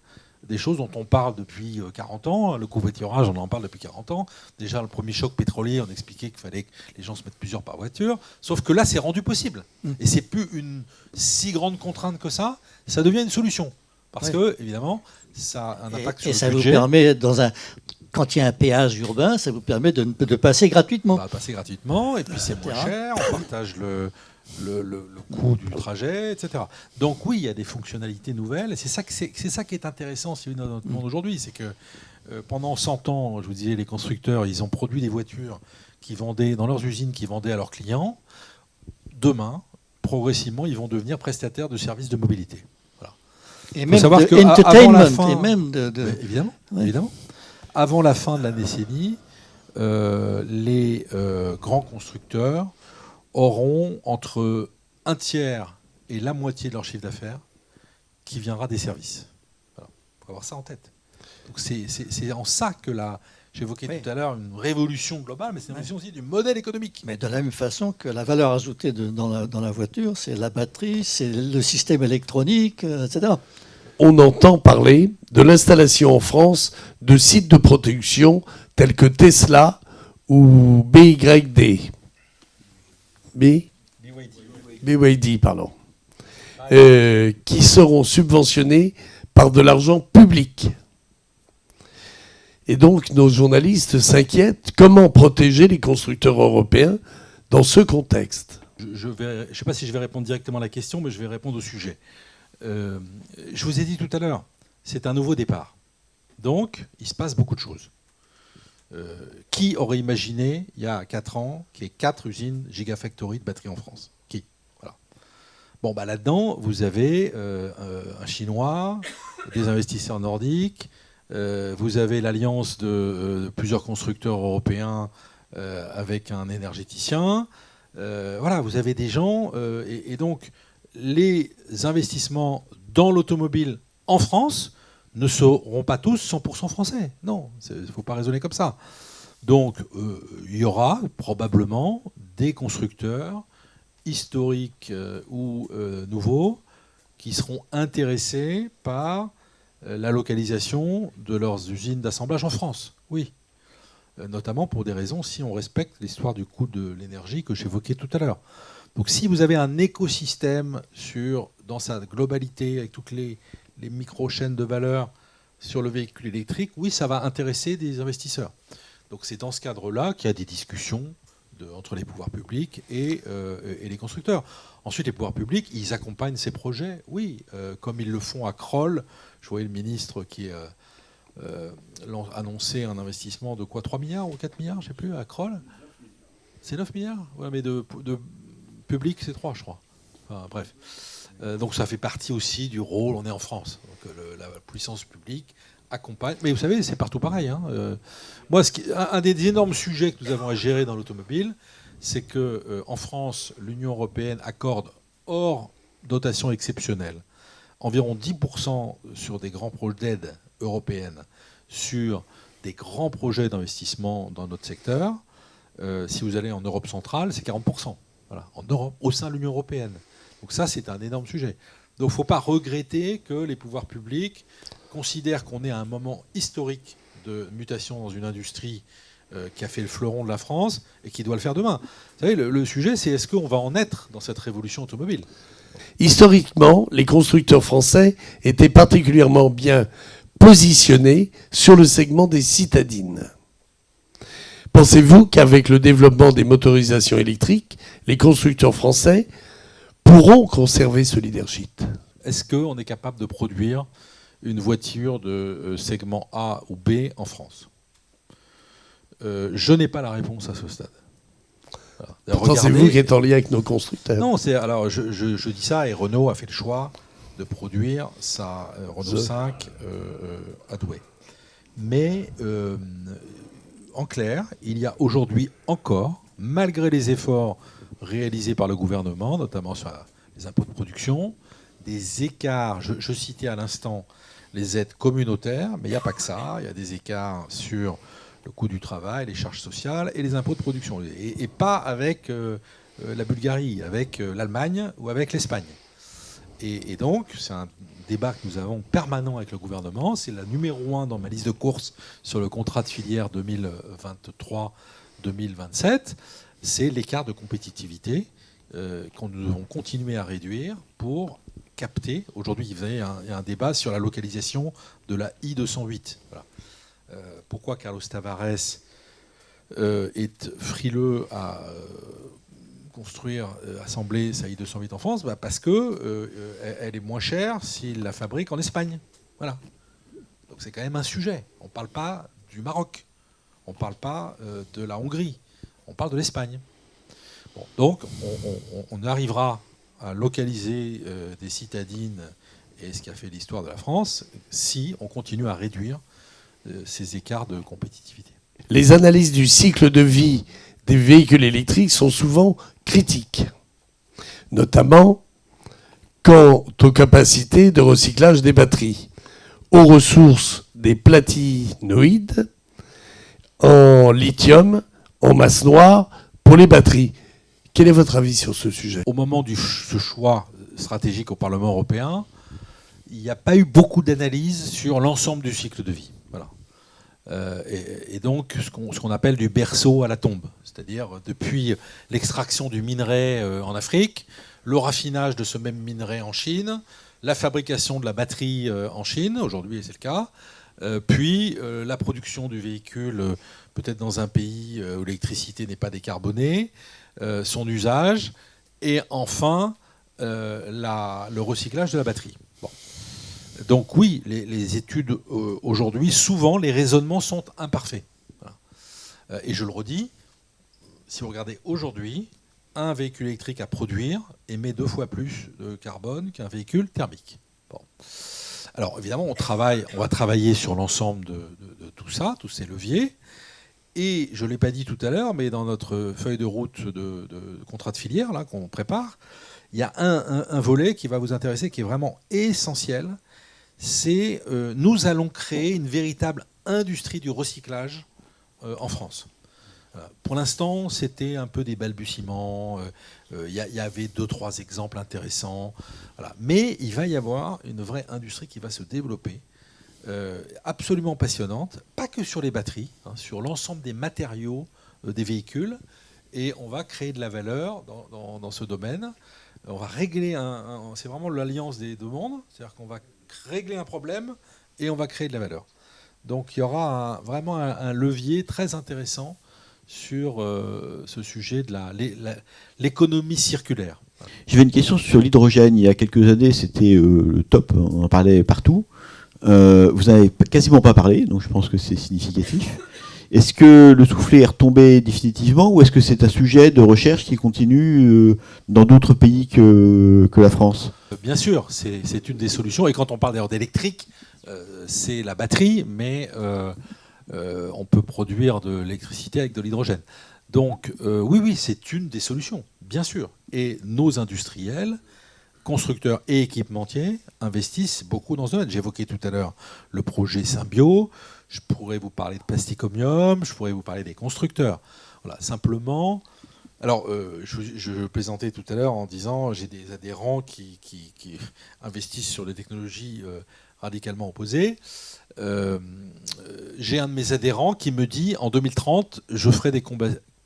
des choses dont on parle depuis 40 ans. Le covoiturage, on en parle depuis 40 ans. Déjà, le premier choc pétrolier, on expliquait qu'il fallait que les gens se mettent plusieurs par voiture. Sauf que là, c'est rendu possible. Et c'est plus une si grande contrainte que ça. Ça devient une solution. Parce que, évidemment, ça a un impact sur le budget. Et ça vous permet, quand il y a un péage urbain, ça vous permet de passer gratuitement. Passer gratuitement, et puis c'est moins cher. On partage le coût du trajet, etc. Donc oui, il y a des fonctionnalités nouvelles. Et c'est ça qui est intéressant dans notre monde aujourd'hui. C'est que pendant 100 ans, je vous disais, les constructeurs, ils ont produit des voitures qui vendaient dans leurs usines, qui vendaient à leurs clients. Demain, progressivement, ils vont devenir prestataires de services de mobilité. Voilà. Et même d'entertainment. Et même évidemment. Avant la fin de la décennie, les grands constructeurs auront entre un tiers et la moitié de leur chiffre d'affaires qui viendra des services. Voilà. Il faut avoir ça en tête. Donc c'est en ça que j'évoquais tout à l'heure une révolution globale, mais c'est une révolution aussi du modèle économique. Mais de la même façon que la valeur ajoutée dans la voiture, c'est la batterie, c'est le système électronique, etc. On entend parler de l'installation en France de sites de production tels que Tesla ou BYD. BYD, pardon. Qui seront subventionnés par de l'argent public. Et donc, nos journalistes s'inquiètent. Comment protéger les constructeurs européens dans ce contexte ? Je ne sais pas si je vais répondre directement à la question, mais je vais répondre au sujet. Je vous ai dit tout à l'heure, c'est un nouveau départ. Donc, il se passe beaucoup de choses. Qui aurait imaginé, il y a 4 ans, qu'il y ait 4 usines Gigafactory de batteries en France ? Qui ? Voilà. Bon, là-dedans, vous avez un Chinois, des investisseurs nordiques, vous avez l'alliance de plusieurs constructeurs européens avec un énergéticien. Voilà, vous avez des gens. Et donc, les investissements dans l'automobile en France ne seront pas tous 100% français. Non, il ne faut pas raisonner comme ça. Donc, il y aura probablement des constructeurs historiques ou nouveaux qui seront intéressés par la localisation de leurs usines d'assemblage en France. Oui. Notamment pour des raisons, si on respecte l'histoire du coût de l'énergie que j'évoquais tout à l'heure. Donc, si vous avez un écosystème dans sa globalité, avec toutes les micro-chaînes de valeur sur le véhicule électrique, oui, ça va intéresser des investisseurs. Donc c'est dans ce cadre-là qu'il y a des discussions entre les pouvoirs publics et les constructeurs. Ensuite, les pouvoirs publics, ils accompagnent ces projets, oui, comme ils le font à Kroll. Je voyais le ministre qui annonçait un investissement de quoi, 3 milliards ou 4 milliards, je ne sais plus, à Kroll. C'est 9 milliards, ouais, mais de public, c'est 3, je crois. Enfin, bref. Donc ça fait partie aussi du rôle, on est en France, donc la puissance publique accompagne. Mais vous savez, c'est partout pareil. Hein. Moi, un des énormes sujets que nous avons à gérer dans l'automobile, c'est qu'en France, l'Union européenne accorde, hors dotation exceptionnelle, environ 10% sur des grands projets d'aide européenne, sur des grands projets d'investissement dans notre secteur. Si vous allez en Europe centrale, c'est 40%. Voilà, en Europe, au sein de l'Union européenne. Donc ça, c'est un énorme sujet. Donc il ne faut pas regretter que les pouvoirs publics considèrent qu'on est à un moment historique de mutation dans une industrie qui a fait le fleuron de la France et qui doit le faire demain. Vous savez, le sujet, c'est est-ce qu'on va en être dans cette révolution automobile ? Historiquement, les constructeurs français étaient particulièrement bien positionnés sur le segment des citadines. Pensez-vous qu'avec le développement des motorisations électriques, les constructeurs français pourront conserver ce leadership ? Est-ce qu'on est capable de produire une voiture de segment A ou B en France ? Je n'ai pas la réponse à ce stade. Voilà. Pourtant, c'est vous qui êtes en lien avec nos constructeurs. Non, alors je dis ça, et Renault a fait le choix de produire sa Renault 5 à Douai. Mais en clair, il y a aujourd'hui encore, malgré les efforts réalisés par le gouvernement, notamment sur les impôts de production, des écarts. Je citais à l'instant les aides communautaires, mais il n'y a pas que ça. Il y a des écarts sur le coût du travail, les charges sociales et les impôts de production. Et pas avec la Bulgarie, avec l'Allemagne ou avec l'Espagne. Et donc, c'est un débat que nous avons permanent avec le gouvernement. C'est la numéro 1 dans ma liste de courses sur le contrat de filière 2023-2027. C'est l'écart de compétitivité qu'on nous devons continuer à réduire pour capter. Aujourd'hui, il y a un débat sur la localisation de la I-208. Voilà. Pourquoi Carlos Tavares est frileux à construire, assembler sa I-208 en France ? Parce que elle est moins chère s'il la fabrique en Espagne. Voilà. Donc c'est quand même un sujet. On ne parle pas du Maroc. On ne parle pas de la Hongrie. On parle de l'Espagne. Bon, donc on arrivera à localiser des citadines, et ce qui a fait l'histoire de la France, si on continue à réduire ces écarts de compétitivité. Les analyses du cycle de vie des véhicules électriques sont souvent critiques, notamment quant aux capacités de recyclage des batteries, aux ressources des platinoïdes, en lithium, en masse noire pour les batteries. Quel est votre avis sur ce sujet ? Au moment de ce choix stratégique au Parlement européen, il n'y a pas eu beaucoup d'analyses sur l'ensemble du cycle de vie. Voilà. Et donc ce qu'on appelle du berceau à la tombe, c'est-à-dire depuis l'extraction du minerai en Afrique, le raffinage de ce même minerai en Chine, la fabrication de la batterie en Chine, aujourd'hui c'est le cas, puis la production du véhicule peut-être dans un pays où l'électricité n'est pas décarbonée, son usage, et enfin le recyclage de la batterie. Bon. Donc oui, les études aujourd'hui, souvent les raisonnements sont imparfaits. Voilà. Et je le redis, si vous regardez aujourd'hui, un véhicule électrique à produire émet 2 fois plus de carbone qu'un véhicule thermique. Bon. Alors évidemment, on va travailler sur l'ensemble de tout ça, tous ces leviers. Et je ne l'ai pas dit tout à l'heure, mais dans notre feuille de route de contrat de filière là, qu'on prépare, il y a un volet qui va vous intéresser, qui est vraiment essentiel. C'est nous allons créer une véritable industrie du recyclage en France. Voilà. Pour l'instant, c'était un peu des balbutiements. Il y avait 2-3 exemples intéressants. Voilà. Mais il va y avoir une vraie industrie qui va se développer, absolument passionnante, pas que sur les batteries, hein, sur l'ensemble des matériaux des véhicules. Et on va créer de la valeur dans ce domaine. On va régler c'est vraiment l'alliance des deux mondes, c'est-à-dire qu'on va régler un problème et on va créer de la valeur. Donc il y aura vraiment un levier très intéressant sur ce sujet de l'économie circulaire. J'avais une question sur l'hydrogène. Il y a quelques années, c'était le top, on en parlait partout. Vous n'en avez quasiment pas parlé, donc je pense que c'est significatif. Est-ce que le soufflet est retombé définitivement ou est-ce que c'est un sujet de recherche qui continue dans d'autres pays que la France ? Bien sûr, c'est une des solutions. Et quand on parle d'ailleurs d'électrique, c'est la batterie, mais on peut produire de l'électricité avec de l'hydrogène. Donc oui, c'est une des solutions, bien sûr. Et nos industriels, constructeurs et équipementiers investissent beaucoup dans ce domaine. J'évoquais tout à l'heure le projet Symbio. Je pourrais vous parler de Plasticomium, je pourrais vous parler des constructeurs. Voilà, simplement. Alors, je plaisantais tout à l'heure en disant j'ai des adhérents qui investissent sur des technologies radicalement opposées. J'ai un de mes adhérents qui me dit en 2030, je ferai des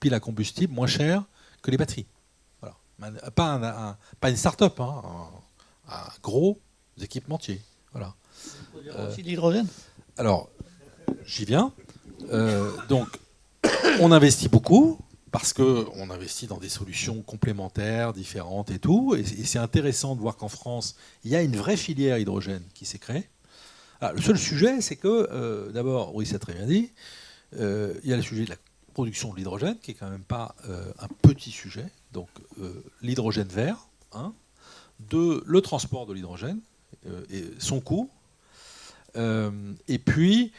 piles à combustible moins chères que les batteries. Voilà. Pas une start-up, hein, un gros équipementier. Voilà. Aussi de l'hydrogène ? Alors, j'y viens. Donc, on investit beaucoup parce qu'on investit dans des solutions complémentaires, différentes et tout. Et c'est intéressant de voir qu'en France, il y a une vraie filière hydrogène qui s'est créée. Alors, le seul sujet, c'est que, d'abord, oui, ça a très bien dit, il y a le sujet de la production de l'hydrogène, qui est quand même pas un petit sujet. Donc, l'hydrogène vert. 2, le transport de l'hydrogène, et son coût. Et puis,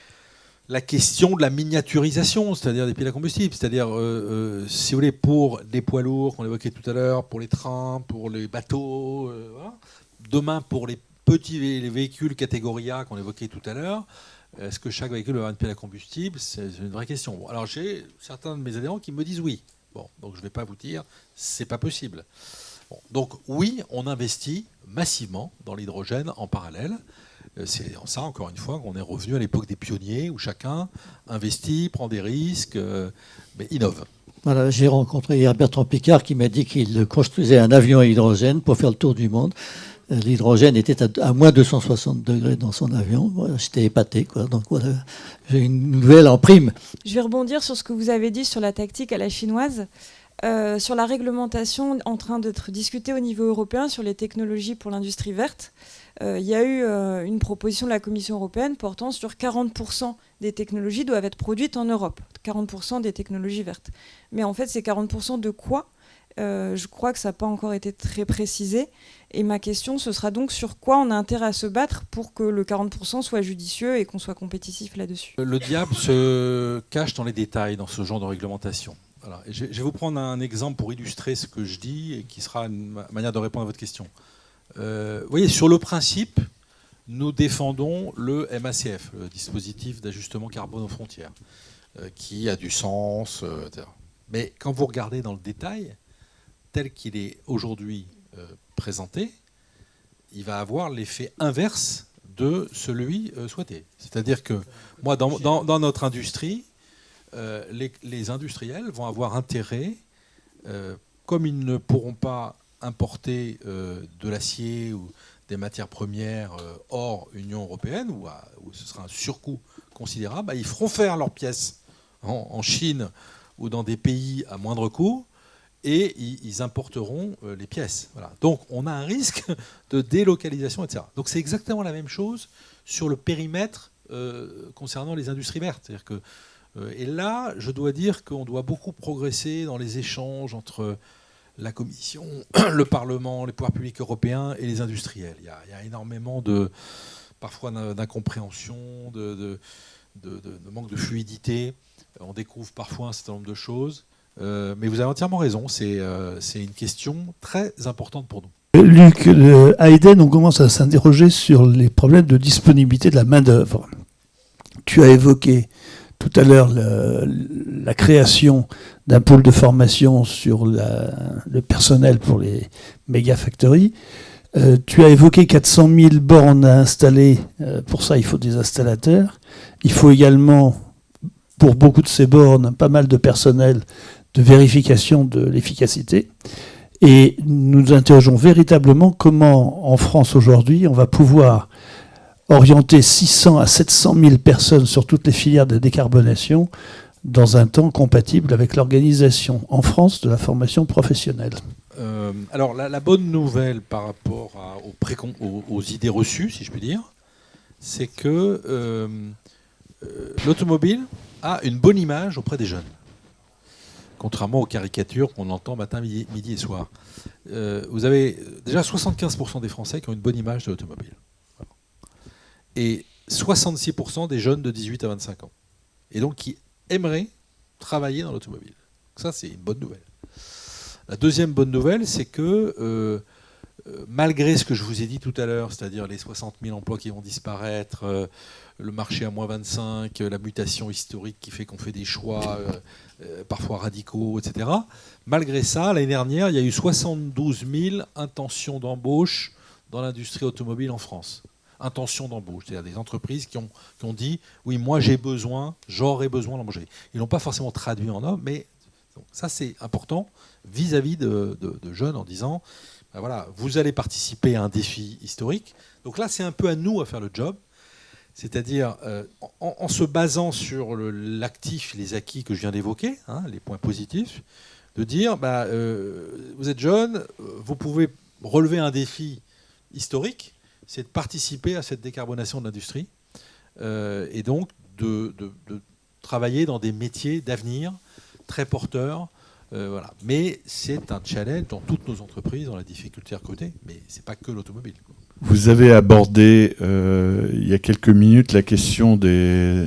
la question de la miniaturisation, c'est-à-dire des piles à combustible. C'est-à-dire, si vous voulez, pour les poids lourds qu'on évoquait tout à l'heure, pour les trains, pour les bateaux, voilà. Demain, pour les les véhicules catégorie A qu'on évoquait tout à l'heure, est-ce que chaque véhicule va avoir une pile à combustible ? C'est une vraie question. Bon, alors j'ai certains de mes adhérents qui me disent oui. Bon, donc je ne vais pas vous dire, c'est pas possible. Bon, donc oui, on investit massivement dans l'hydrogène en parallèle. C'est en ça, encore une fois, qu'on est revenu à l'époque des pionniers où chacun investit, prend des risques, mais innove. Voilà, j'ai rencontré hier Bertrand Piccard qui m'a dit qu'il construisait un avion à hydrogène pour faire le tour du monde. L'hydrogène était à moins 260 degrés dans son avion. Voilà, j'étais épaté, quoi. Donc voilà, j'ai une nouvelle en prime. Je vais rebondir sur ce que vous avez dit sur la tactique à la chinoise. Sur la réglementation en train d'être discutée au niveau européen sur les technologies pour l'industrie verte, il y a eu une proposition de la Commission européenne portant sur 40% des technologies doivent être produites en Europe, 40% des technologies vertes. Mais en fait, c'est 40% de quoi ? Je crois que ça n'a pas encore été très précisé. Et ma question, ce sera donc sur quoi on a intérêt à se battre pour que le 40% soit judicieux et qu'on soit compétitif là-dessus. Le diable se cache dans les détails dans ce genre de réglementation. Voilà. Je vais vous prendre un exemple pour illustrer ce que je dis et qui sera une manière de répondre à votre question. Vous voyez, sur le principe, nous défendons le MACF, le dispositif d'ajustement carbone aux frontières, qui a du sens, etc. Mais quand vous regardez dans le détail, tel qu'il est aujourd'hui présenté, il va avoir l'effet inverse de celui souhaité. C'est-à-dire que moi, dans notre industrie, les industriels vont avoir intérêt, comme ils ne pourront pas importer de l'acier ou des matières premières hors Union européenne, où ce sera un surcoût considérable, bah, ils feront faire leurs pièces en Chine ou dans des pays à moindre coût, et ils importeront les pièces. Voilà. Donc on a un risque de délocalisation, etc. Donc c'est exactement la même chose sur le périmètre concernant les industries vertes. C'est-à-dire que, et là, je dois dire qu'on doit beaucoup progresser dans les échanges entre la Commission, le Parlement, les pouvoirs publics européens et les industriels. Il y a énormément parfois d'incompréhension, de manque de fluidité. On découvre parfois un certain nombre de choses. Mais vous avez entièrement raison, c'est une question très importante pour nous. Luc, à Eden, on commence à s'interroger sur les problèmes de disponibilité de la main-d'œuvre. Tu as évoqué tout à l'heure la création d'un pôle de formation sur le personnel pour les méga-factories. Tu as évoqué 400 000 bornes à installer. Pour ça, il faut des installateurs. Il faut également, pour beaucoup de ces bornes, pas mal de personnel de vérification de l'efficacité. Et nous nous interrogeons véritablement comment, en France aujourd'hui, on va pouvoir orienter 600 à 700 000 personnes sur toutes les filières de décarbonation dans un temps compatible avec l'organisation en France de la formation professionnelle. Alors la bonne nouvelle par rapport aux idées reçues, si je puis dire, c'est que l'automobile a une bonne image auprès des jeunes, contrairement aux caricatures qu'on entend matin, midi et soir. Vous avez déjà 75% des Français qui ont une bonne image de l'automobile. Voilà. Et 66% des jeunes de 18 à 25 ans. Et donc qui aimeraient travailler dans l'automobile. Ça, c'est une bonne nouvelle. La deuxième bonne nouvelle, c'est que malgré ce que je vous ai dit tout à l'heure, c'est-à-dire les 60 000 emplois qui vont disparaître, le marché à moins 25, la mutation historique qui fait qu'on fait des choix parfois radicaux, etc. Malgré ça, l'année dernière, il y a eu 72 000 intentions d'embauche dans l'industrie automobile en France. Intentions d'embauche, c'est-à-dire des entreprises qui ont dit « oui, moi j'aurais besoin d'embaucher ». Ils ne l'ont pas forcément traduit en offre, mais donc, ça c'est important vis-à-vis de jeunes en disant ben voilà, vous allez participer à un défi historique. Donc là, c'est un peu à nous à faire le job. C'est-à-dire, en se basant sur l'actif, les acquis que je viens d'évoquer, hein, les points positifs, de dire, vous êtes jeune, vous pouvez relever un défi historique, c'est de participer à cette décarbonation de l'industrie, et donc de travailler dans des métiers d'avenir très porteurs. Voilà. Mais c'est un challenge dans toutes nos entreprises, dans la difficulté à recruter, mais ce n'est pas que l'automobile. Vous avez abordé il y a quelques minutes la question de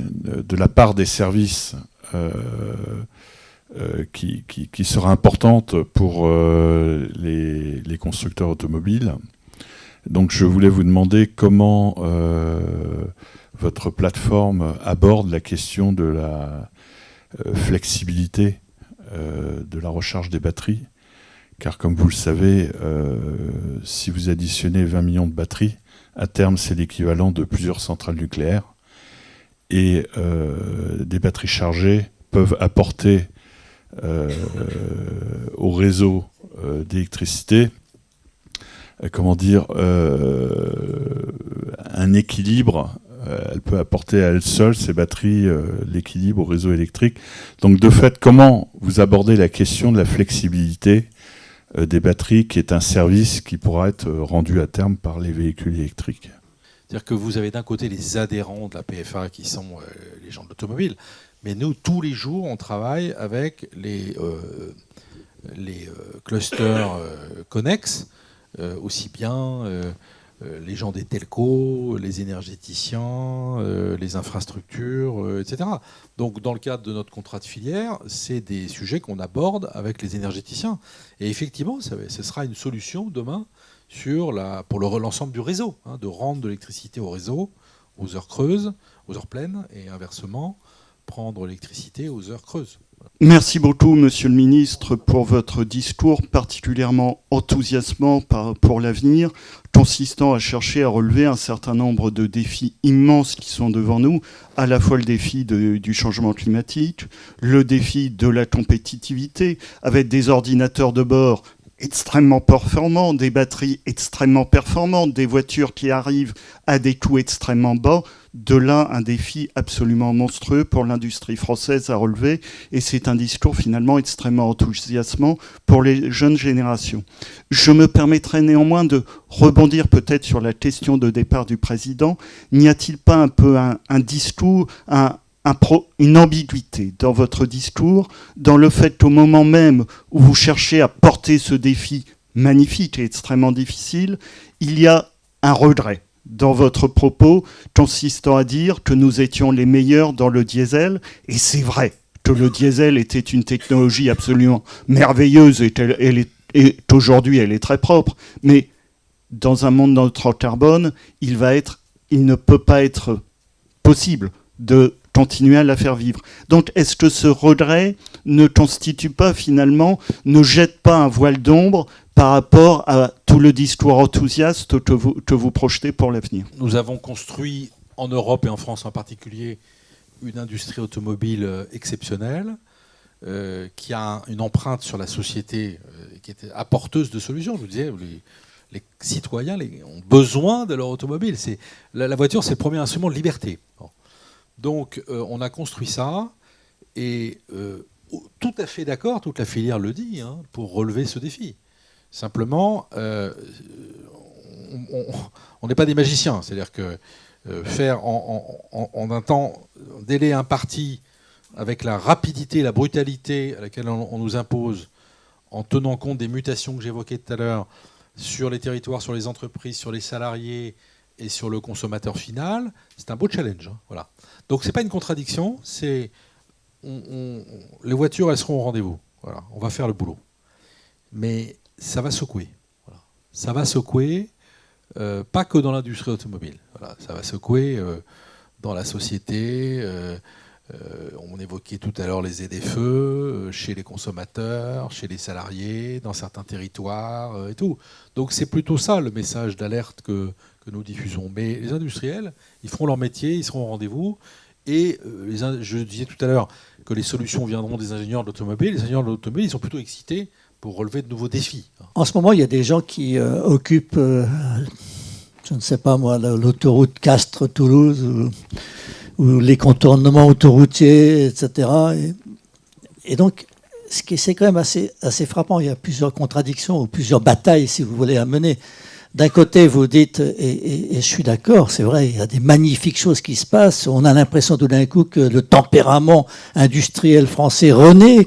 la part des services qui sera importante pour les constructeurs automobiles. Donc je voulais vous demander comment votre plateforme aborde la question de la flexibilité de la recharge des batteries. Car comme vous le savez, si vous additionnez 20 millions de batteries, à terme c'est l'équivalent de plusieurs centrales nucléaires. Et des batteries chargées peuvent apporter au réseau d'électricité un équilibre. Elle peut apporter à elle seule, ces batteries, l'équilibre au réseau électrique. Donc de fait, comment vous abordez la question de la flexibilité des batteries, qui est un service qui pourra être rendu à terme par les véhicules électriques? C'est-à-dire que vous avez d'un côté les adhérents de la PFA qui sont les gens de l'automobile, mais nous, tous les jours, on travaille avec les clusters connexes, aussi bien les gens des telcos, les énergéticiens, les infrastructures, etc. Donc dans le cadre de notre contrat de filière, c'est des sujets qu'on aborde avec les énergéticiens. Et effectivement, ce sera une solution demain pour l'ensemble du réseau, hein, de rendre de l'électricité au réseau, aux heures creuses, aux heures pleines, et inversement, prendre l'électricité aux heures creuses. Merci beaucoup, Monsieur le Ministre, pour votre discours particulièrement enthousiasmant pour l'avenir, consistant à chercher à relever un certain nombre de défis immenses qui sont devant nous, à la fois le défi du changement climatique, le défi de la compétitivité, avec des ordinateurs de bord extrêmement performants, des batteries extrêmement performantes, des voitures qui arrivent à des coûts extrêmement bas. De là, un défi absolument monstrueux pour l'industrie française à relever. Et c'est un discours finalement extrêmement enthousiasmant pour les jeunes générations. Je me permettrai néanmoins de rebondir peut-être sur la question de départ du président. N'y a-t-il pas un peu un discours, une ambiguïté dans votre discours, dans le fait qu'au moment même où vous cherchez à porter ce défi magnifique et extrêmement difficile, il y a un regret dans votre propos consistant à dire que nous étions les meilleurs dans le diesel, et c'est vrai que le diesel était une technologie absolument merveilleuse et qu'aujourd'hui elle est très propre, mais dans un monde neutre carbone, il ne peut pas être possible de continuer à la faire vivre. Donc est-ce que ce regret ne constitue pas finalement, ne jette pas un voile d'ombre par rapport à tout le discours enthousiaste que vous projetez pour l'avenir? Nous avons construit en Europe et en France en particulier une industrie automobile exceptionnelle qui a une empreinte sur la société qui était apporteuse de solutions. Je vous disais, les citoyens ont besoin de leur automobile. La voiture, c'est le premier instrument de liberté. Donc, on a construit ça, et tout à fait d'accord, toute la filière le dit, hein, pour relever ce défi. Simplement, on n'est pas des magiciens. C'est-à-dire que faire en un temps, délai imparti, avec la rapidité et la brutalité à laquelle on nous impose, en tenant compte des mutations que j'évoquais tout à l'heure, sur les territoires, sur les entreprises, sur les salariés et sur le consommateur final, c'est un beau challenge. Hein, voilà. Donc c'est pas une contradiction, c'est les voitures, elles seront au rendez-vous. Voilà, on va faire le boulot. Mais ça va secouer. Voilà. Ça va secouer, pas que dans l'industrie automobile. Voilà, ça va secouer dans la société. On évoquait tout à l'heure les ZFE, chez les consommateurs, chez les salariés, dans certains territoires et tout. Donc c'est plutôt ça le message d'alerte que nous diffusons. Mais les industriels, ils feront leur métier, ils seront au rendez-vous. Et je disais tout à l'heure que les solutions viendront des ingénieurs de l'automobile. Les ingénieurs de l'automobile, ils sont plutôt excités pour relever de nouveaux défis. En ce moment, il y a des gens qui occupent, je ne sais pas moi, l'autoroute Castres-Toulouse ou les contournements autoroutiers, etc. Et donc, c'est quand même assez frappant. Il y a plusieurs contradictions ou plusieurs batailles, si vous voulez, à mener. D'un côté, vous dites, et je suis d'accord, c'est vrai, il y a des magnifiques choses qui se passent. On a l'impression tout d'un coup que le tempérament industriel français renaît,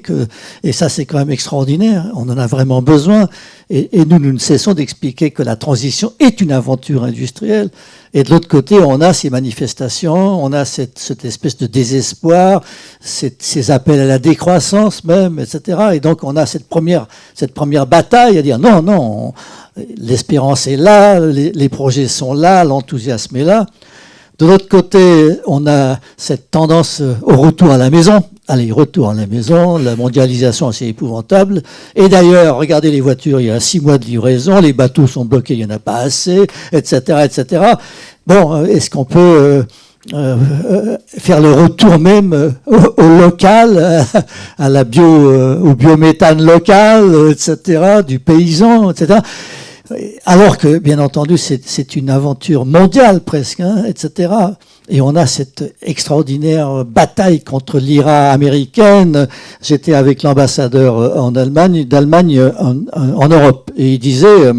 et ça c'est quand même extraordinaire. On en a vraiment besoin. Et nous ne cessons d'expliquer que la transition est une aventure industrielle. Et de l'autre côté, on a ces manifestations, on a cette espèce de désespoir, ces appels à la décroissance même, etc. Et donc on a cette première bataille à dire non, l'espérance est là, les projets sont là, l'enthousiasme est là. De l'autre côté, on a cette tendance au retour à la maison. Allez, retour à la maison, la mondialisation c'est épouvantable. Et d'ailleurs, regardez les voitures, il y a 6 mois de livraison, les bateaux sont bloqués, il n'y en a pas assez, etc., etc. Bon, est-ce qu'on peut faire le retour même au local, à la au biométhane local, etc., du paysan, etc., alors que, bien entendu, c'est une aventure mondiale presque, hein, etc. Et on a cette extraordinaire bataille contre l'IRA américaine. J'étais avec l'ambassadeur d'Allemagne en Europe. Et il disait,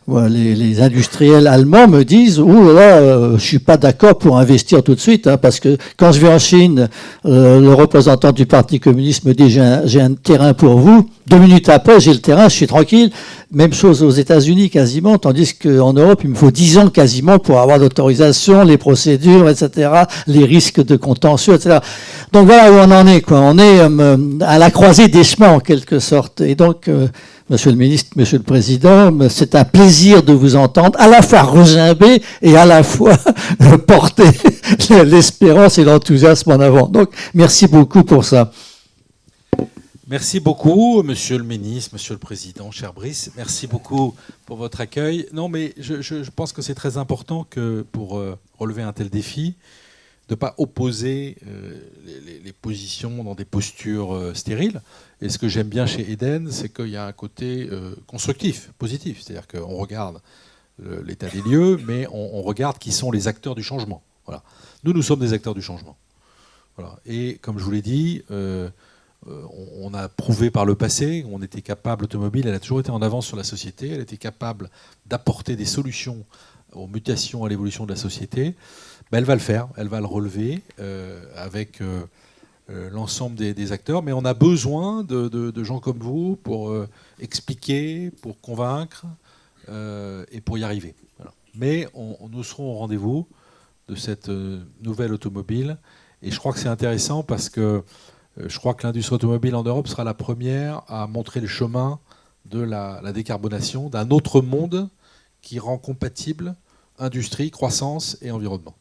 les industriels allemands me disent, ouh là, je suis pas d'accord pour investir tout de suite, hein, parce que quand je vais en Chine, le représentant du Parti communiste me dit, j'ai un terrain pour vous. 2 minutes après, j'ai le terrain, je suis tranquille. Même chose aux États-Unis quasiment, tandis qu'en Europe, il me faut 10 ans quasiment pour avoir l'autorisation, les procédures, etc., les risques de contentieux, etc. Donc voilà où on en est, quoi. On est à la croisée des chemins en quelque sorte. Et donc, Monsieur le ministre, Monsieur le Président, c'est un plaisir de vous entendre, à la fois regimber et à la fois porter l'espérance et l'enthousiasme en avant. Donc, merci beaucoup pour ça. Merci beaucoup, Monsieur le Ministre, Monsieur le Président, cher Brice. Merci beaucoup pour votre accueil. Non, mais je pense que c'est très important que pour relever un tel défi, de ne pas opposer les positions dans des postures stériles. Et ce que j'aime bien chez Eden, c'est qu'il y a un côté constructif, positif. C'est-à-dire qu'on regarde l'état des lieux, mais on regarde qui sont les acteurs du changement. Voilà. Nous sommes des acteurs du changement. Voilà. Et comme je vous l'ai dit, on a prouvé par le passé, on était capable, l'automobile, elle a toujours été en avance sur la société, elle était capable d'apporter des solutions aux mutations, à l'évolution de la société. Ben, elle va le faire, elle va le relever avec l'ensemble des acteurs, mais on a besoin de gens comme vous pour expliquer, pour convaincre et pour y arriver. Voilà. Mais nous serons au rendez-vous de cette nouvelle automobile, et je crois que c'est intéressant parce que je crois que l'industrie automobile en Europe sera la première à montrer le chemin de la décarbonation, d'un autre monde qui rend compatible industrie, croissance et environnement.